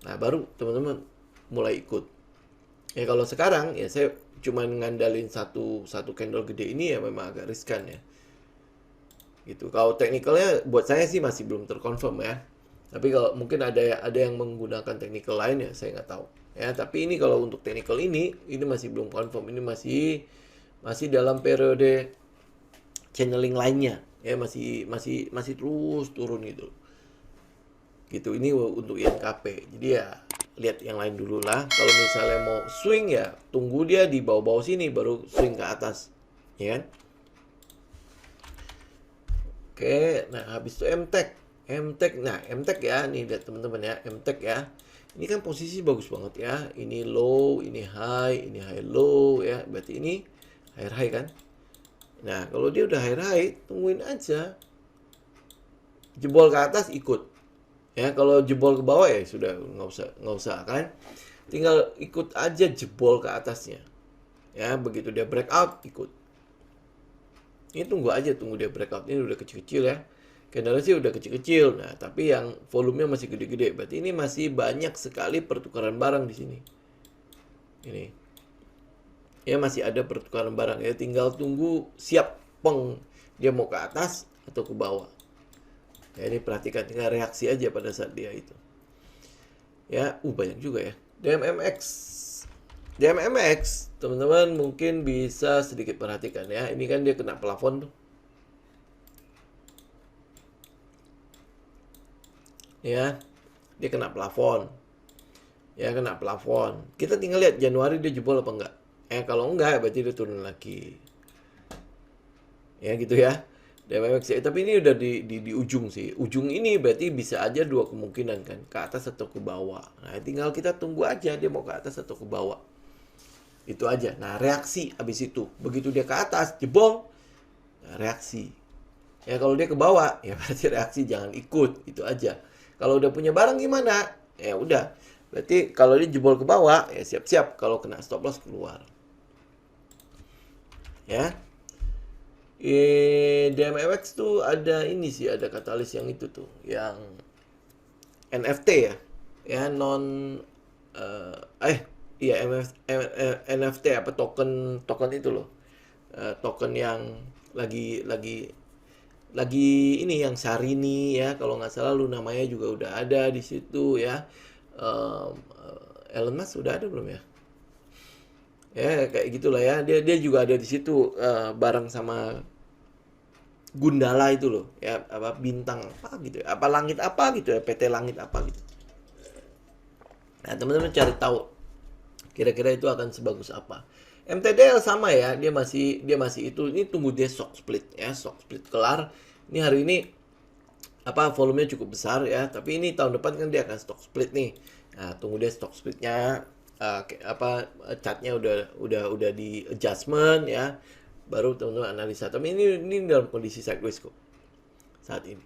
Nah, baru teman-teman mulai ikut. Ya kalau sekarang ya saya cuma ngandalin satu candle gede ini ya, memang agak riskan ya. Gitu. Kalau teknikalnya buat saya sih masih belum terkonfirm ya. Tapi kalau mungkin ada yang menggunakan teknikal lain ya, saya nggak tahu. Ya, tapi ini kalau untuk teknikal ini masih belum confirm. Ini masih dalam periode channeling lainnya. Ya, masih terus turun gitu. Gitu. Ini untuk INKP. Jadi ya lihat yang lain dulu lah. Kalau misalnya mau swing ya tunggu dia di bawah-bawah sini baru swing ke atas, ya kan? Oke, nah habis itu MTEK. Nah MTEK ya, nih lihat teman-teman ya, MTEK ya. Ini kan posisi bagus banget ya. Ini low, ini high low ya. Berarti ini higher high kan? Nah kalau dia udah higher high, tungguin aja. Jebol ke atas ikut. Ya, kalau jebol ke bawah ya sudah nggak usah kan. Tinggal ikut aja jebol ke atasnya. Ya, begitu dia breakout ikut. Ini tunggu dia breakout. Ini udah kecil-kecil ya. Candlenya sih udah kecil-kecil. Nah, tapi yang volumenya masih gede-gede. Berarti ini masih banyak sekali pertukaran barang di sini. Ini. Ya, masih ada pertukaran barang ya. Tinggal tunggu siap peng dia mau ke atas atau ke bawah. Ya, ini perhatikan, tinggal reaksi aja pada saat dia itu. Ya, banyak juga ya. DMMX, teman-teman mungkin bisa sedikit perhatikan ya. Ini kan dia kena plafon tuh. Ya, dia kena plafon. Ya, kena plafon. Kita tinggal lihat Januari dia jebol apa enggak. Kalau enggak, berarti dia turun lagi. Ya, gitu ya. DMMX ya. Tapi ini udah di ujung sih. Ujung ini berarti bisa aja dua kemungkinan kan, ke atas atau ke bawah. Nah, tinggal kita tunggu aja dia mau ke atas atau ke bawah. Itu aja. Nah, reaksi habis itu. Begitu dia ke atas, jebol, nah, reaksi. Ya kalau dia ke bawah, ya berarti reaksi, jangan ikut. Itu aja. Kalau udah punya barang gimana? Ya udah. Berarti kalau dia jebol ke bawah, ya siap-siap kalau kena stop loss keluar. Ya. DMMX tuh ada ini sih, ada katalis yang itu tuh, yang NFT ya, ya iya NFT apa token itu loh, token yang lagi ini yang Sarini ya, kalau nggak salah lu namanya juga udah ada di situ ya. Elon Musk udah ada belum ya? Ya kayak gitulah ya, dia juga ada di situ bareng sama Gundala itu loh ya, apa bintang apa gitu ya, apa langit apa gitu ya, PT langit apa gitu. Nah teman-teman cari tahu kira-kira itu akan sebagus apa. MTDL sama ya, dia masih itu, ini tunggu dia stock split ya, stock split kelar. Ini hari ini apa volumenya cukup besar ya, tapi ini tahun depan kan dia akan stock split nih. Nah tunggu dia stock splitnya, chartnya udah di adjustment ya, baru teman-teman analisa. Tapi ini dalam kondisi sideways kok saat ini.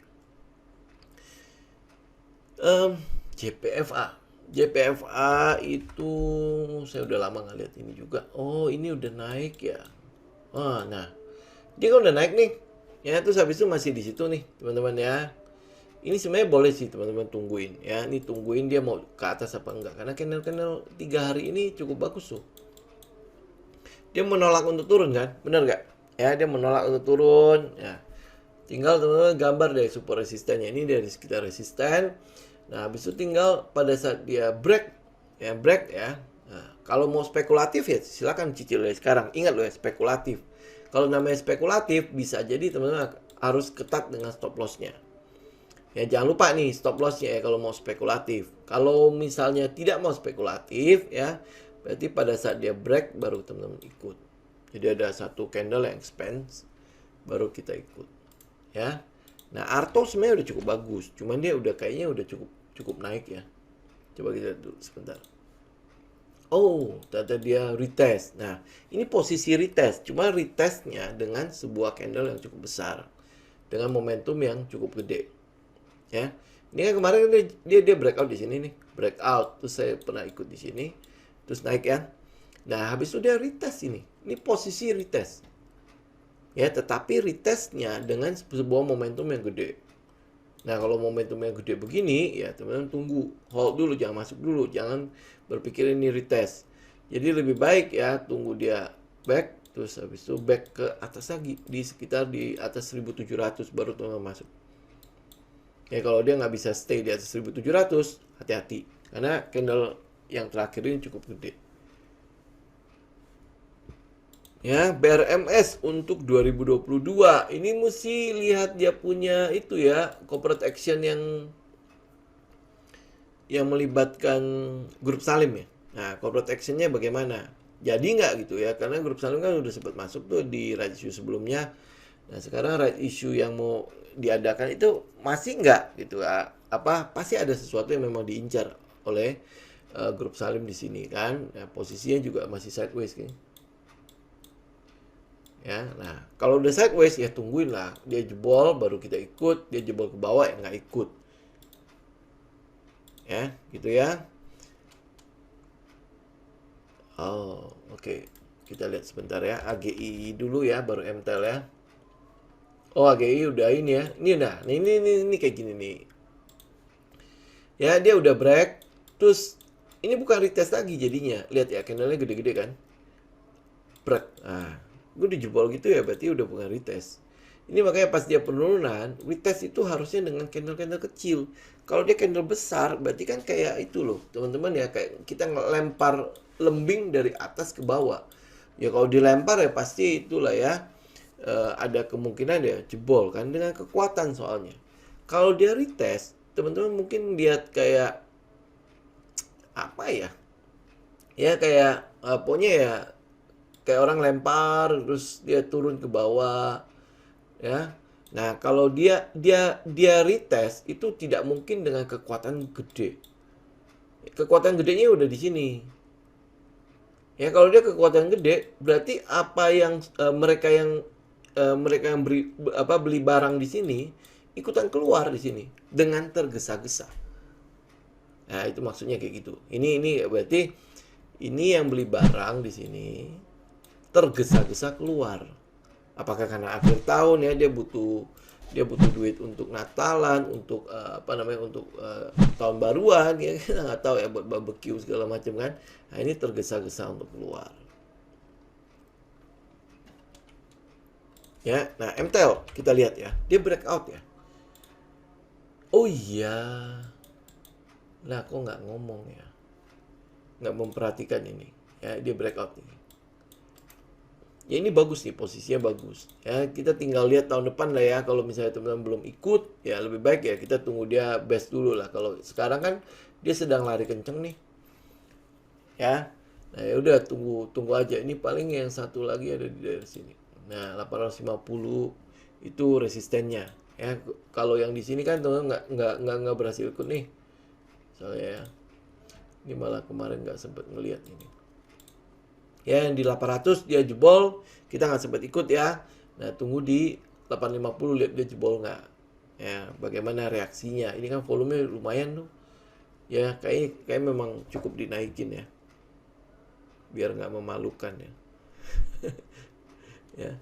JPFA itu saya udah lama nggak lihat ini juga. Oh ini udah naik ya. Nah dia kan udah naik nih ya, terus habis itu masih di situ nih teman-teman ya. Ini sebenarnya boleh sih teman-teman tungguin ya. Ini tungguin dia mau ke atas apa enggak, karena candle 3 hari ini cukup bagus tuh. Dia menolak untuk turun kan, benar nggak? Ya dia menolak untuk turun ya. Tinggal teman-teman gambar dari support resistennya. Ini dari sekitar resisten. Nah, habis itu tinggal pada saat dia break ya. Nah, kalau mau spekulatif ya silakan cicil dari sekarang. Ingat loh ya, spekulatif. Kalau namanya spekulatif bisa jadi teman-teman harus ketat dengan stop lossnya. Ya jangan lupa nih stop lossnya ya kalau mau spekulatif. Kalau misalnya tidak mau spekulatif ya, berarti pada saat dia break baru teman-teman ikut. Jadi ada satu candle yang expands baru kita ikut. Ya. Nah, Arto sebenarnya udah cukup bagus, cuman dia udah kayaknya udah cukup naik ya. Coba kita lihat dulu sebentar. Oh, ternyata dia retest. Nah, ini posisi retest, cuma retestnya dengan sebuah candle yang cukup besar, dengan momentum yang cukup gede. Ya, ini kan kemarin dia breakout di sini nih, breakout. Terus saya pernah ikut di sini, terus naik ya. Nah, habis itu dia retest ini. Ini posisi retest. Ya, tetapi retestnya dengan sebuah momentum yang gede. Nah, kalau momentum yang gede begini, ya teman-teman tunggu, hold dulu, jangan masuk dulu, jangan berpikir ini retest. Jadi lebih baik ya tunggu dia back, terus habis itu back ke atas lagi di sekitar di atas 1700 baru teman-teman masuk. Ya kalau dia nggak bisa stay di atas 1700, hati-hati karena candle yang terakhir ini cukup gede. Ya, BRMS untuk 2022. Ini mesti lihat dia punya itu ya, corporate action yang melibatkan grup Salim ya. Nah, corporate actionnya bagaimana? Jadi nggak gitu ya, karena grup Salim kan udah sempat masuk tuh di right issue sebelumnya. Nah, sekarang right issue yang mau diadakan itu masih nggak gitu ya. Apa pasti ada sesuatu yang memang diincar oleh grup Salim di sini kan. Nah, posisinya juga masih sideways kan. Ya, nah kalau udah sideways ya tungguin lah dia jebol baru kita ikut, dia jebol ke bawah ya nggak ikut, ya gitu ya. Oh oke, kita lihat sebentar ya AGI dulu ya baru MTEL ya. Oh AGI udah ini ya, ini kayak gini nih. Ya dia udah break, terus ini bukan retest lagi jadinya, lihat ya candlenya gede-gede kan, break. Nah gue dijebol gitu ya berarti udah bukan retest. Ini makanya pas dia penurunan, retest itu harusnya dengan candle-candle kecil. Kalau dia candle besar, berarti kan kayak itu loh, teman-teman ya, kayak kita ngelempar lembing dari atas ke bawah. Ya kalau dilempar ya pasti itulah ya, ada kemungkinan ya jebol kan dengan kekuatan soalnya. Kalau dia retest, teman-teman mungkin lihat kayak apa ya? Ya kayak pokoknya ya kayak orang lempar terus dia turun ke bawah ya. Nah, kalau dia retest itu tidak mungkin dengan kekuatan gede. Kekuatan gedenya udah di sini. Ya, kalau dia kekuatan gede, berarti apa yang mereka yang beli barang di sini ikutan keluar di sini dengan tergesa-gesa. Nah, itu maksudnya kayak gitu. Ini berarti ini yang beli barang di sini tergesa-gesa keluar. Apakah karena akhir tahun ya dia butuh duit untuk Natalan, untuk untuk tahun baruan ya kita nggak tahu ya buat barbecue segala macam kan. Nah, ini tergesa-gesa untuk keluar. Ya, nah MTEL kita lihat ya, dia breakout ya. Oh iya, lah kok nggak ngomong ya, nggak memperhatikan ini. Ya dia breakout ini. Ya ini bagus nih, posisinya bagus. Ya kita tinggal lihat tahun depan lah ya. Kalau misalnya teman-teman belum ikut, ya lebih baik ya kita tunggu dia best dulu lah. Kalau sekarang kan dia sedang lari kenceng nih. Ya. Nah, ya udah tunggu aja. Ini paling yang satu lagi ada di daerah sini. Nah, 850 itu resistennya. Ya, kalau yang di sini kan teman-teman nggak berhasil ikut nih. Soalnya ya. Ini malah kemarin nggak sempat ngelihat ini. Ya yang di 800 dia jebol, kita nggak sempat ikut ya. Nah tunggu di 850 lihat dia jebol nggak. Ya bagaimana reaksinya. Ini kan volume lumayan tuh. Ya kayak memang cukup dinaikin ya. Biar nggak memalukan ya. Ya.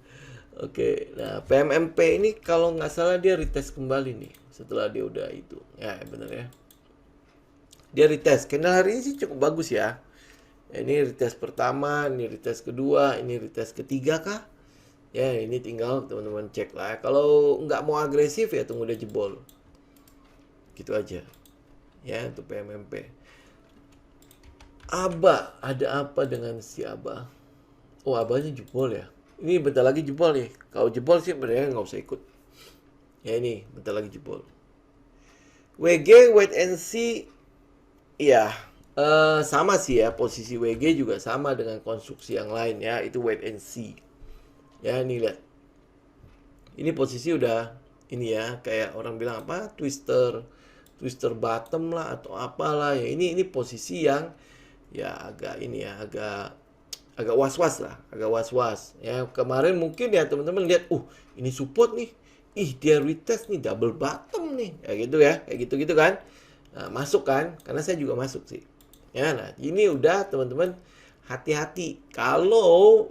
Oke, nah PMMP ini kalau nggak salah dia retest kembali nih setelah dia udah itu. Ya bener ya. Dia retest. Candle hari ini sih cukup bagus ya. Ini retest pertama, ini retest kedua, ini retest ketiga kah? Ya ini tinggal teman-teman cek lah. Kalau nggak mau agresif ya tunggu dia jebol. Gitu aja. ya untuk PMMP. ABA, ada apa dengan si ABA? Oh, ABA-nya jebol ya. Ini bentar lagi jebol nih. Kalau jebol sih mereka nggak usah ikut. Ya ini, bentar lagi jebol. WG, wait and see. Ya, sama sih ya. Posisi WG juga sama dengan konstruksi yang lain ya. Itu wait and see. Ya, ini lihat. Ini posisi udah, ini ya, kayak orang bilang apa? Twister bottom lah atau apalah ya. Ini posisi yang ya agak ini ya, agak was-was lah, agak was-was ya. Kemarin mungkin ya teman-teman lihat, ini support nih, dia retest nih, double bottom nih, kayak gitu kan. Nah, masuk kan, karena saya juga masuk sih ya. Nah, ini udah teman-teman, hati-hati kalau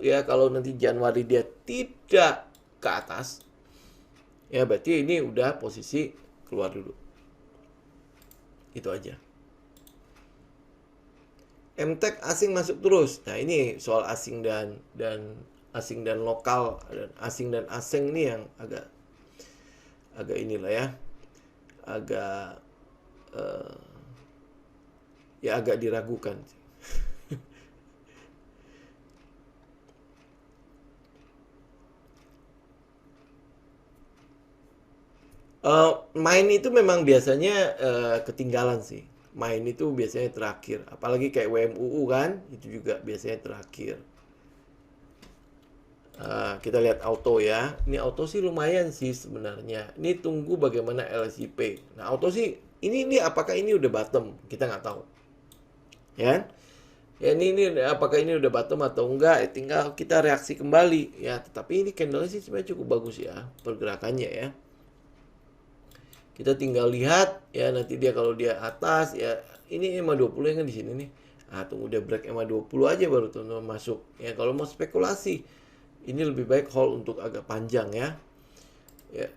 nanti Januari dia tidak ke atas ya, berarti ini udah posisi keluar dulu. Itu aja. MTech asing masuk terus. Nah, ini soal asing dan lokal, dan asing dan asing ini yang agak inilah ya. Agak agak diragukan. Main itu memang biasanya ketinggalan sih. Main itu biasanya terakhir. Apalagi kayak WMUU kan, itu juga biasanya terakhir. Kita lihat auto ya. Ini auto sih lumayan sih sebenarnya. Ini tunggu bagaimana LSIP. Nah, auto sih ini apakah ini udah bottom? Kita nggak tahu. Ya. Ya ini apakah ini udah bottom atau enggak? Tinggal kita reaksi kembali ya. Tetapi ini candle sih sebenarnya cukup bagus ya pergerakannya ya. Kita tinggal lihat ya, nanti dia kalau dia atas ya, ini EMA 20 yang kan di sini nih. Tunggu dia break EMA 20 aja baru teman-teman masuk. Ya kalau mau spekulasi, ini lebih baik hold untuk agak panjang ya. Ya.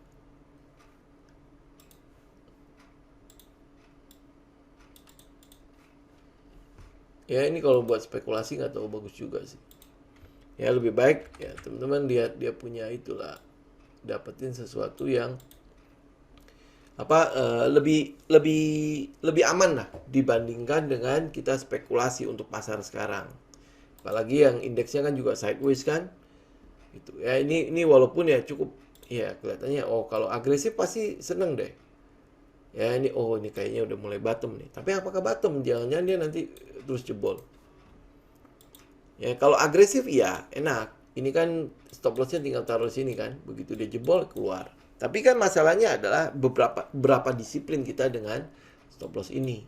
Ya ini kalau buat spekulasi nggak tahu bagus juga sih. Ya lebih baik ya teman-teman lihat dia punya itulah, dapetin sesuatu yang lebih aman lah dibandingkan dengan kita spekulasi untuk pasar sekarang. Apalagi yang indeksnya kan juga sideways kan. Gitu. Ya ini walaupun ya cukup ya kelihatannya kalau agresif pasti seneng deh. Ya ini ini kayaknya udah mulai bottom nih. Tapi apakah bottom? Jangan-jangan dia nanti terus jebol. Ya kalau agresif ya enak. Ini kan stop lossnya tinggal taruh sini kan. Begitu dia jebol keluar. Tapi kan masalahnya adalah berapa disiplin kita dengan stop loss ini.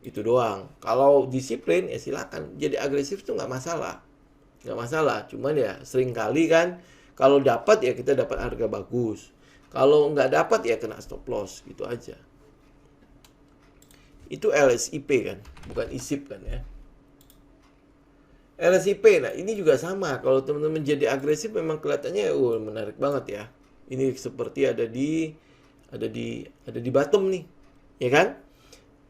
Itu doang. Kalau disiplin ya silakan. Jadi agresif tuh nggak masalah. Nggak masalah. Cuman ya sering kali kan kalau dapat ya kita dapat harga bagus. Kalau nggak dapat ya kena stop loss. Gitu aja. Itu LSIP kan. Bukan ISIP kan ya. LSIP, nah ini juga sama. Kalau teman-teman jadi agresif memang kelihatannya menarik banget ya. Ini seperti ada di bottom nih, ya kan?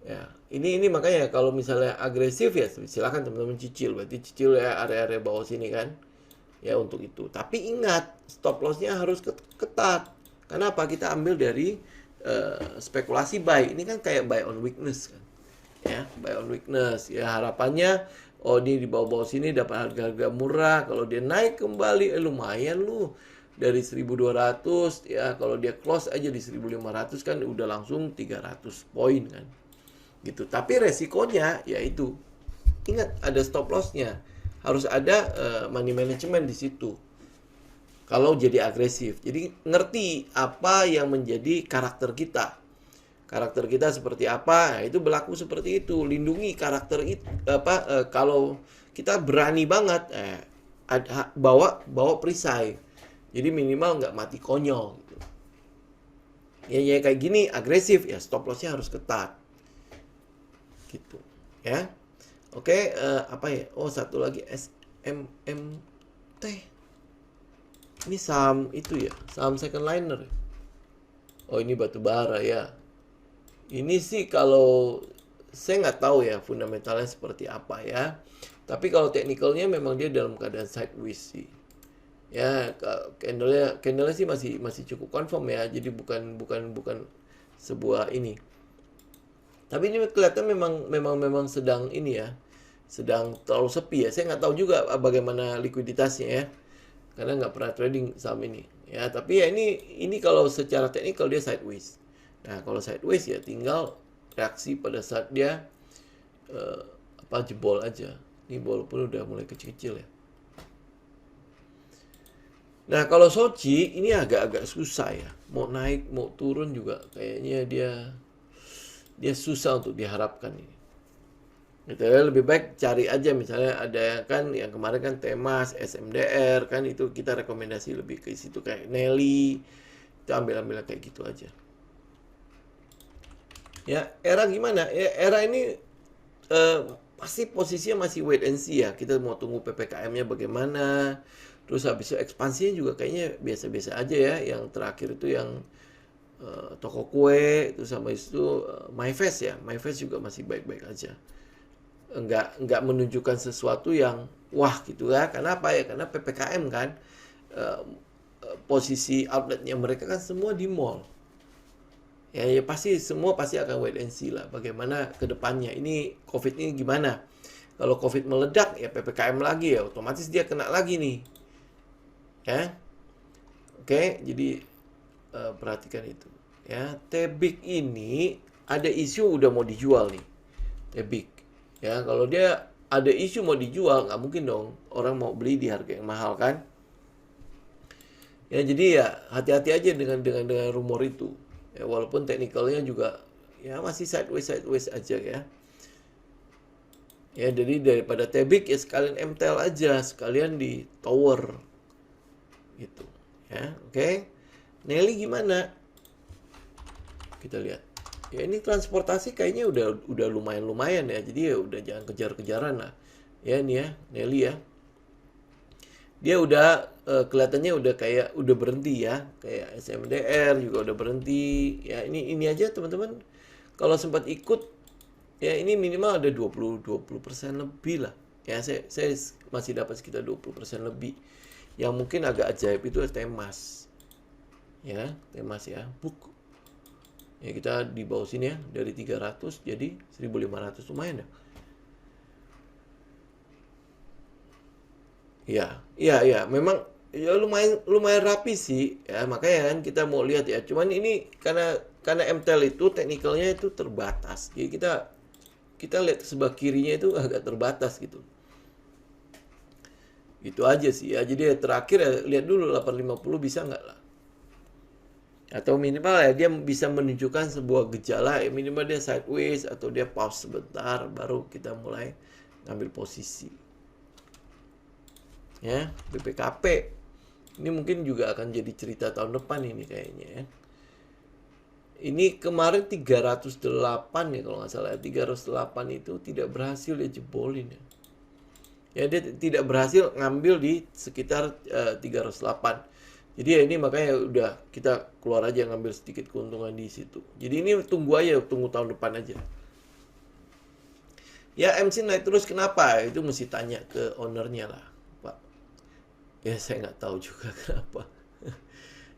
Ya, ini makanya kalau misalnya agresif ya silakan teman-teman cicil. Berarti cicil ya area-area bawah sini kan. Ya untuk itu. Tapi ingat, stop loss-nya harus ketat. Karena apa? Kita ambil dari spekulasi buy. Ini kan kayak buy on weakness kan. Ya, buy on weakness. Ya harapannya ini di bawah-bawah sini dapat harga-harga murah. Kalau dia naik kembali lumayan lu. Dari 1.200 ya, kalau dia close aja di 1.500 kan udah langsung 300 poin kan. Gitu. Tapi resikonya yaitu ingat ada stop loss-nya. Harus ada money management di situ. Kalau jadi agresif. Jadi ngerti apa yang menjadi karakter kita. Karakter kita seperti apa? Nah, itu berlaku seperti itu. Lindungi karakter itu kalau kita berani banget bawa perisai. Jadi minimal nggak mati konyol gitu. Ya kayak gini agresif ya stop lossnya harus ketat. Gitu. Ya. Oke, apa ya? Satu lagi SMMT. Ini saham itu ya, saham second liner. Ini batu bara ya. Ini sih kalau saya nggak tahu ya fundamentalnya seperti apa ya. Tapi kalau teknikalnya memang dia dalam keadaan sideways sih. Ya, candlenya sih masih cukup confirm ya. Jadi bukan sebuah ini. Tapi ini kelihatan memang sedang ini ya, sedang terlalu sepi ya. Saya nggak tahu juga bagaimana likuiditasnya ya, karena nggak pernah trading saham ini. Ya, tapi ya ini kalau secara teknikal dia sideways. Nah, kalau sideways ya tinggal reaksi pada saat dia eh, jebol aja. Ini walaupun udah mulai kecil-kecil ya. Nah, kalau Soji ini agak-agak susah ya. Mau naik, mau turun juga kayaknya dia susah untuk diharapkan ini. Gitu ya, lebih baik cari aja misalnya ada kan yang kemarin kan Temas, SMDR kan itu kita rekomendasi lebih ke situ kayak Nelly. Itu ambil-ambil kayak gitu aja. Ya, era gimana? Ya, era ini pasti posisinya masih wait and see ya. Kita mau tunggu PPKM-nya bagaimana. Terus habis itu ekspansinya juga kayaknya biasa-biasa aja ya. Yang terakhir itu yang toko kue, itu sama itu MyFest ya. MyFest juga masih baik-baik aja. Enggak menunjukkan sesuatu yang wah gitu ya. Karena apa ya? Karena PPKM kan. Posisi outletnya mereka kan semua di mall. Ya semua pasti akan wait and see lah bagaimana ke depannya. Ini COVID ini gimana? Kalau COVID meledak ya PPKM lagi ya otomatis dia kena lagi nih. Ya. Oke, jadi perhatikan itu. Ya, Tebik ini ada isu udah mau dijual nih. Tebik. Ya, kalau dia ada isu mau dijual nggak mungkin dong orang mau beli di harga yang mahal kan? Ya, jadi ya hati-hati aja dengan rumor itu. Ya, walaupun teknikalnya juga ya masih sideways aja ya. Ya, jadi daripada Tebik ya sekalian MTEL aja, sekalian di tower. Gitu. Ya, oke. Nelly gimana? Kita lihat. Ya ini transportasi kayaknya udah lumayan ya. Jadi ya udah jangan kejar-kejaran lah. Ya ini ya, Nelly ya. Dia udah kelihatannya udah kayak udah berhenti ya, kayak SMDR juga udah berhenti. Ya ini aja teman-teman kalau sempat ikut ya ini minimal ada 20% lebih lah. Ya saya masih dapat sekitar 20% lebih. Yang mungkin agak ajaib itu Temas. Ya, Temas ya. Book. Ya kita di bawah sini ya dari 300 jadi 1.500 lumayan ya. Iya, memang ya lumayan rapi sih ya makanya kan kita mau lihat ya. Cuman ini karena MTEL itu teknikalnya itu terbatas. Jadi kita lihat sebelah kirinya itu agak terbatas gitu. Itu aja sih ya. Jadi terakhir ya lihat dulu 850 bisa nggak lah. Atau minimal ya dia bisa menunjukkan sebuah gejala ya minimal dia sideways atau dia pause sebentar baru kita mulai ngambil posisi. Ya, BPKP ini mungkin juga akan jadi cerita tahun depan ini kayaknya ya. Ini kemarin 308 ya kalau nggak salah 308 itu tidak berhasil ya jebolin ya. Ya dia tidak berhasil ngambil di sekitar 308. Jadi ya ini makanya udah kita keluar aja ngambil sedikit keuntungan di situ. Jadi ini tunggu tahun depan aja. Ya MC naik terus kenapa? Itu mesti tanya ke ownernya lah. Ya saya nggak tahu juga kenapa.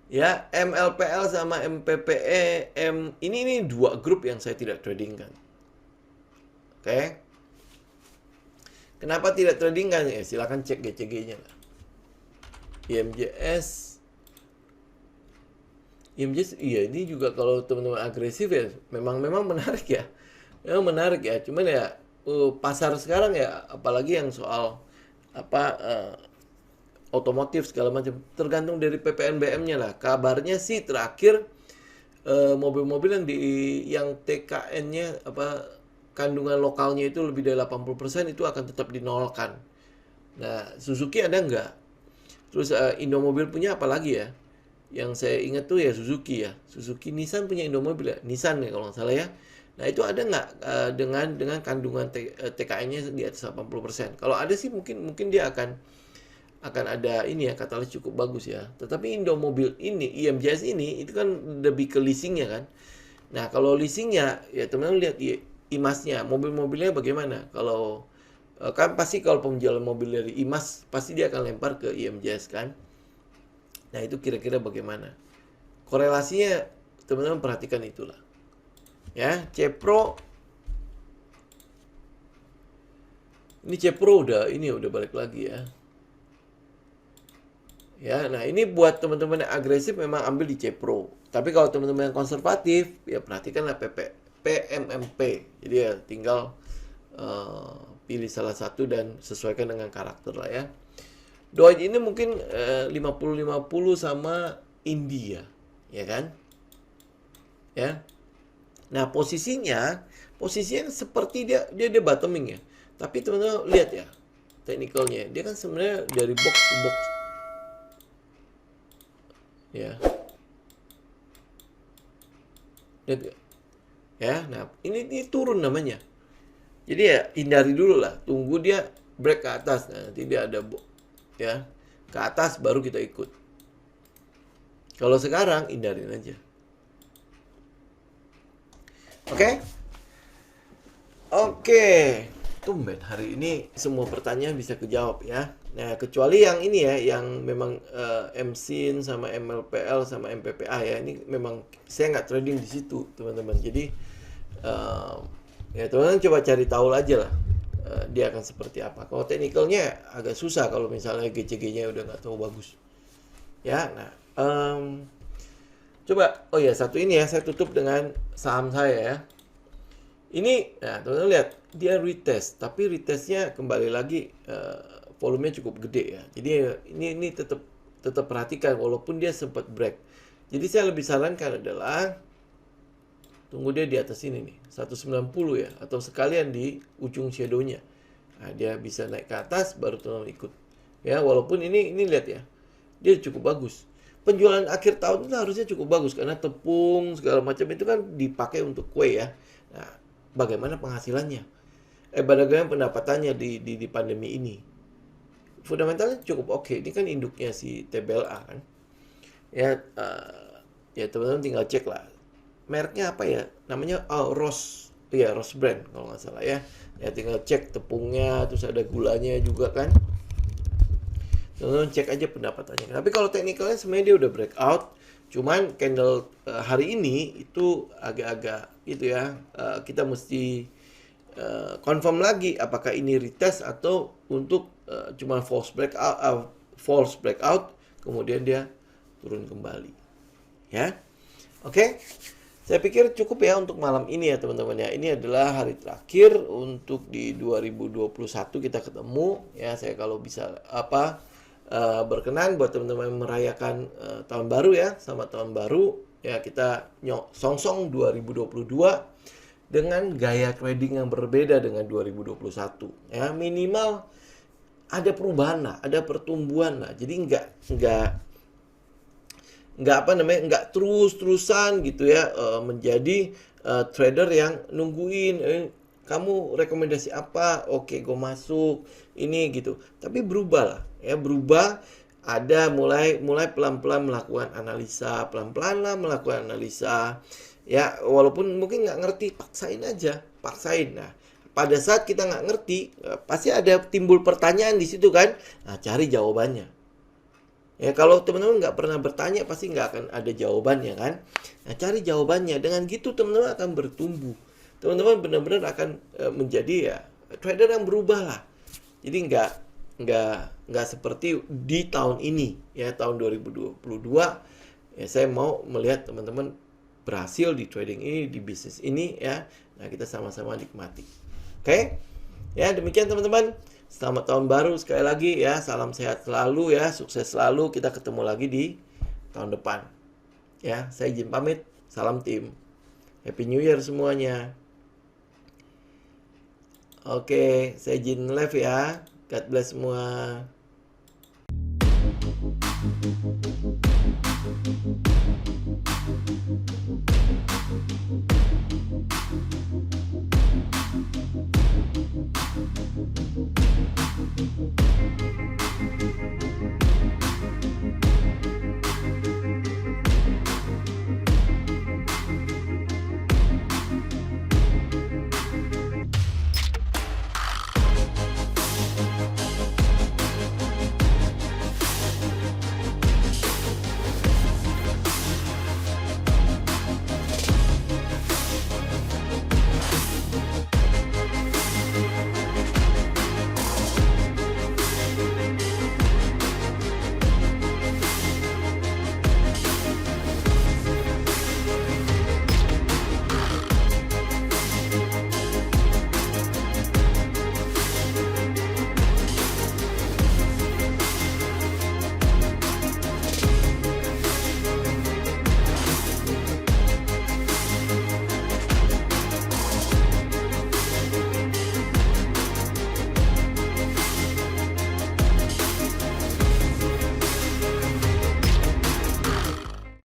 Ya MLPL sama MPPE ini dua grup yang saya tidak trading kan. Oke. Kenapa tidak trading kan? Ya silakan cek GCG-nya lah. IMJS iya ini juga kalau teman-teman agresif ya memang menarik ya. Memang menarik ya. Cuman ya pasar sekarang ya apalagi yang soal otomotif segala macam tergantung dari PPNBM-nya lah. Kabarnya sih terakhir mobil-mobil yang TKN-nya kandungan lokalnya itu lebih dari 80% itu akan tetap dinolkan. Nah, Suzuki ada nggak? Terus Indomobil punya apa lagi ya? Yang saya ingat tuh ya Suzuki ya. Suzuki Nissan punya Indomobil ya. Nissan ya kalau nggak salah ya. Nah, itu ada nggak dengan kandungan TKN-nya di atas 80%? Kalau ada sih mungkin dia akan ada ini ya katalis cukup bagus ya. Tetapi Indomobil ini, IMJS ini itu kan lebih ke leasingnya kan. Nah kalau leasingnya ya teman-teman lihat IMAS-nya, mobil-mobilnya bagaimana? Kalau kan pasti kalau penjualan mobil dari IMAS pasti dia akan lempar ke IMJS kan. Nah itu kira-kira bagaimana? Korelasinya teman-teman perhatikan itulah. Ya, Cepro Ini Cepro udah balik lagi ya. Ya, nah ini buat teman-teman yang agresif memang ambil di Cepro. Tapi kalau teman-teman yang konservatif, ya perhatikanlah PMMP. Jadi ya tinggal pilih salah satu dan sesuaikan dengan karakter lah ya. Doge ini mungkin 50-50 sama India, ya kan? Ya. Nah, posisinya seperti dia bottoming ya. Tapi teman-teman lihat ya, teknikalnya. Dia kan sebenarnya dari box to box. Ya. Lihat gak? Ya, nah ini turun namanya. Jadi ya hindari dulu lah, tunggu dia break ke atas. Nah, nanti dia ada ya ke atas baru kita ikut. Kalau sekarang hindarin aja. Oke? Oke. Tumben hari ini semua pertanyaan bisa kejawab ya. Nah, kecuali yang ini ya, yang memang MSIN sama MLPL sama MPPA ya. Ini memang saya nggak trading di situ, teman-teman. Jadi ya teman-teman coba cari tahu aja lah dia akan seperti apa. Kalau teknikalnya agak susah kalau misalnya GCG-nya udah nggak tahu bagus. Ya, nah coba, oh ya satu ini ya, saya tutup dengan saham saya ya. Ini, nah teman-teman lihat, dia retest, tapi retestnya kembali lagi volumenya cukup gede ya. Jadi ini tetap perhatikan walaupun dia sempat break. Jadi saya lebih sarankan adalah tunggu dia di atas ini nih, 190 ya, atau sekalian di ujung shadownya. Nah, dia bisa naik ke atas baru teman-teman ikut. Ya, walaupun ini lihat ya, dia cukup bagus. Penjualan akhir tahun itu harusnya cukup bagus karena tepung segala macam itu kan dipakai untuk kue ya. Nah, bagaimana penghasilannya? Bagaimana pendapatannya di pandemi ini? Fundamentalnya cukup oke. Ini kan induknya si TBLA kan. Ya, ya teman-teman tinggal cek lah. Mereknya apa ya? Namanya Ross. Iya, Ross brand kalau nggak salah ya. Ya tinggal cek tepungnya, terus ada gulanya juga kan. Teman-teman cek aja pendapatannya. Tapi kalau teknikalnya sebenarnya dia udah breakout. Cuman candle hari ini itu agak-agak gitu ya. Kita mesti confirm lagi apakah ini retest atau untuk cuma false breakout kemudian dia turun kembali. Ya. Oke. Saya pikir cukup ya untuk malam ini ya teman-teman ya. Ini adalah hari terakhir untuk di 2021 kita ketemu ya. Saya kalau bisa berkenan buat teman-teman merayakan tahun baru ya, sama tahun baru ya, kita songsong 2022 dengan gaya trading yang berbeda dengan 2021 ya. Minimal ada perubahan lah, ada pertumbuhan lah. Jadi nggak terus-terusan gitu ya menjadi trader yang nungguin kamu rekomendasi apa, oke gue masuk ini gitu. Tapi berubah lah ya, berubah. Ada mulai pelan-pelan melakukan analisa, pelan-pelan lah melakukan analisa ya, walaupun mungkin nggak ngerti, paksain. Nah, pada saat kita nggak ngerti pasti ada timbul pertanyaan di situ kan. Nah, cari jawabannya. Ya, kalau teman-teman nggak pernah bertanya pasti nggak akan ada jawabannya kan. Nah, cari jawabannya. Dengan gitu teman-teman akan bertumbuh. Teman-teman benar-benar akan menjadi ya trader yang berubah lah. Jadi nggak seperti di tahun ini ya, tahun 2022 ya. Saya mau melihat teman-teman berhasil di trading ini, di bisnis ini ya. Nah, kita sama-sama nikmati. Oke? Ya, demikian teman-teman. Selamat tahun baru sekali lagi ya. Salam sehat selalu ya, sukses selalu. Kita ketemu lagi di tahun depan. Ya, saya izin pamit. Salam tim. Happy New Year semuanya. Oke, saya izin live ya. God bless semua.